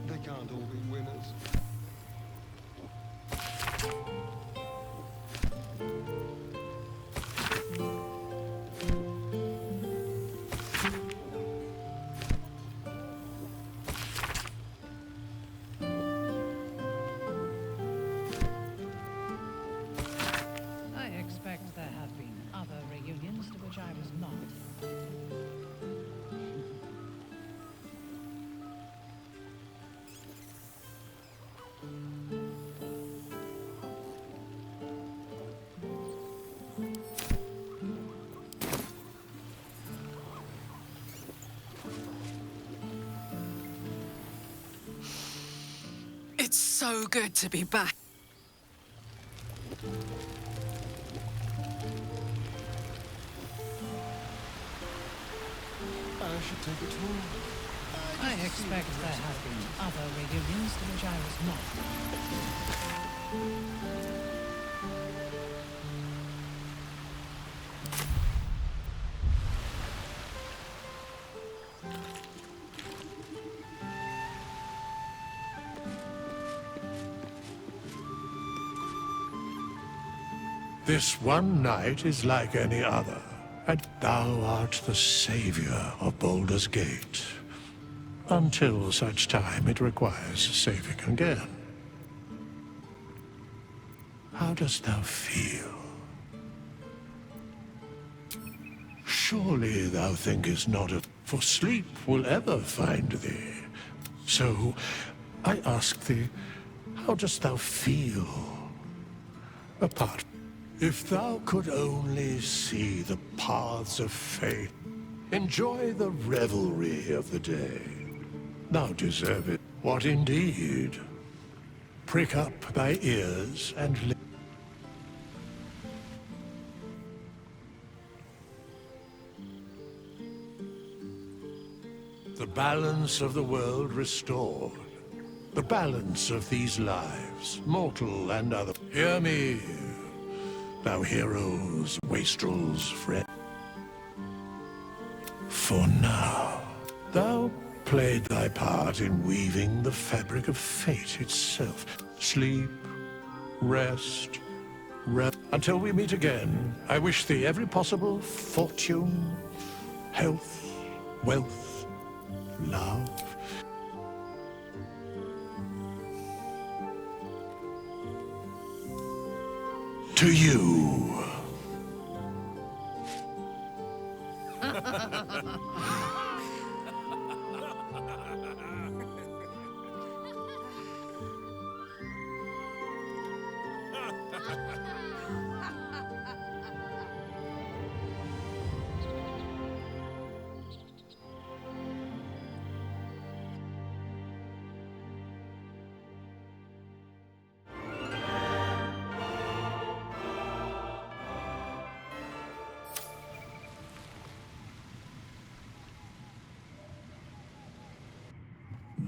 They can't all be winners. I expect there It's so good to be back. I should take a tour. I expect there have been other reunions to which I was not. This one night is like any other, and thou art the savior of Baldur's Gate. Until such time it requires saving again. How dost thou feel? Surely thou thinkest not of, for sleep will ever find thee. So I ask thee, how dost thou feel? Apart, if thou could only see the paths of fate, enjoy the revelry of the day, thou deserve it. What indeed? Prick up thy ears and listen. The balance of the world restored. The balance of these lives, mortal and other. Hear me, thou heroes, wastrels, friend. For now, thou played thy part in weaving the fabric of fate itself. Sleep, rest, until we meet again, I wish thee every possible fortune, health, wealth, love. To you.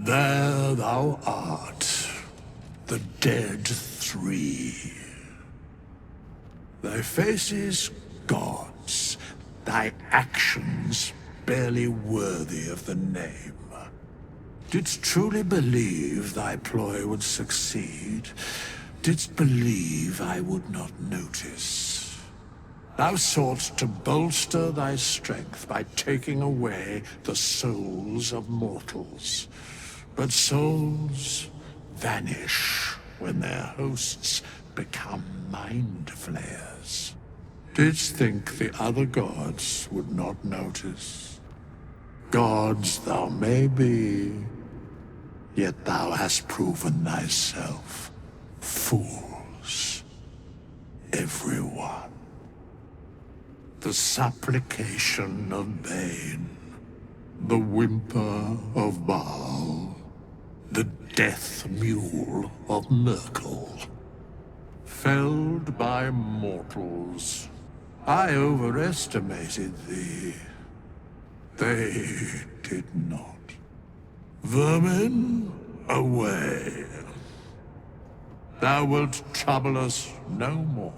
There thou art, the dead three. Thy faces gods, thy actions barely worthy of the name. Didst truly believe thy ploy would succeed? Didst believe I would not notice? Thou soughtst to bolster thy strength by taking away the souls of mortals. But souls vanish when their hosts become mind flayers. Didst think the other gods would not notice? Gods thou may be, yet thou hast proven thyself fools. Everyone. The supplication of vain, the whimper of Baal, the death mule of Merkel. Felled by mortals, I overestimated thee. They did not. Vermin, away. Thou wilt trouble us no more.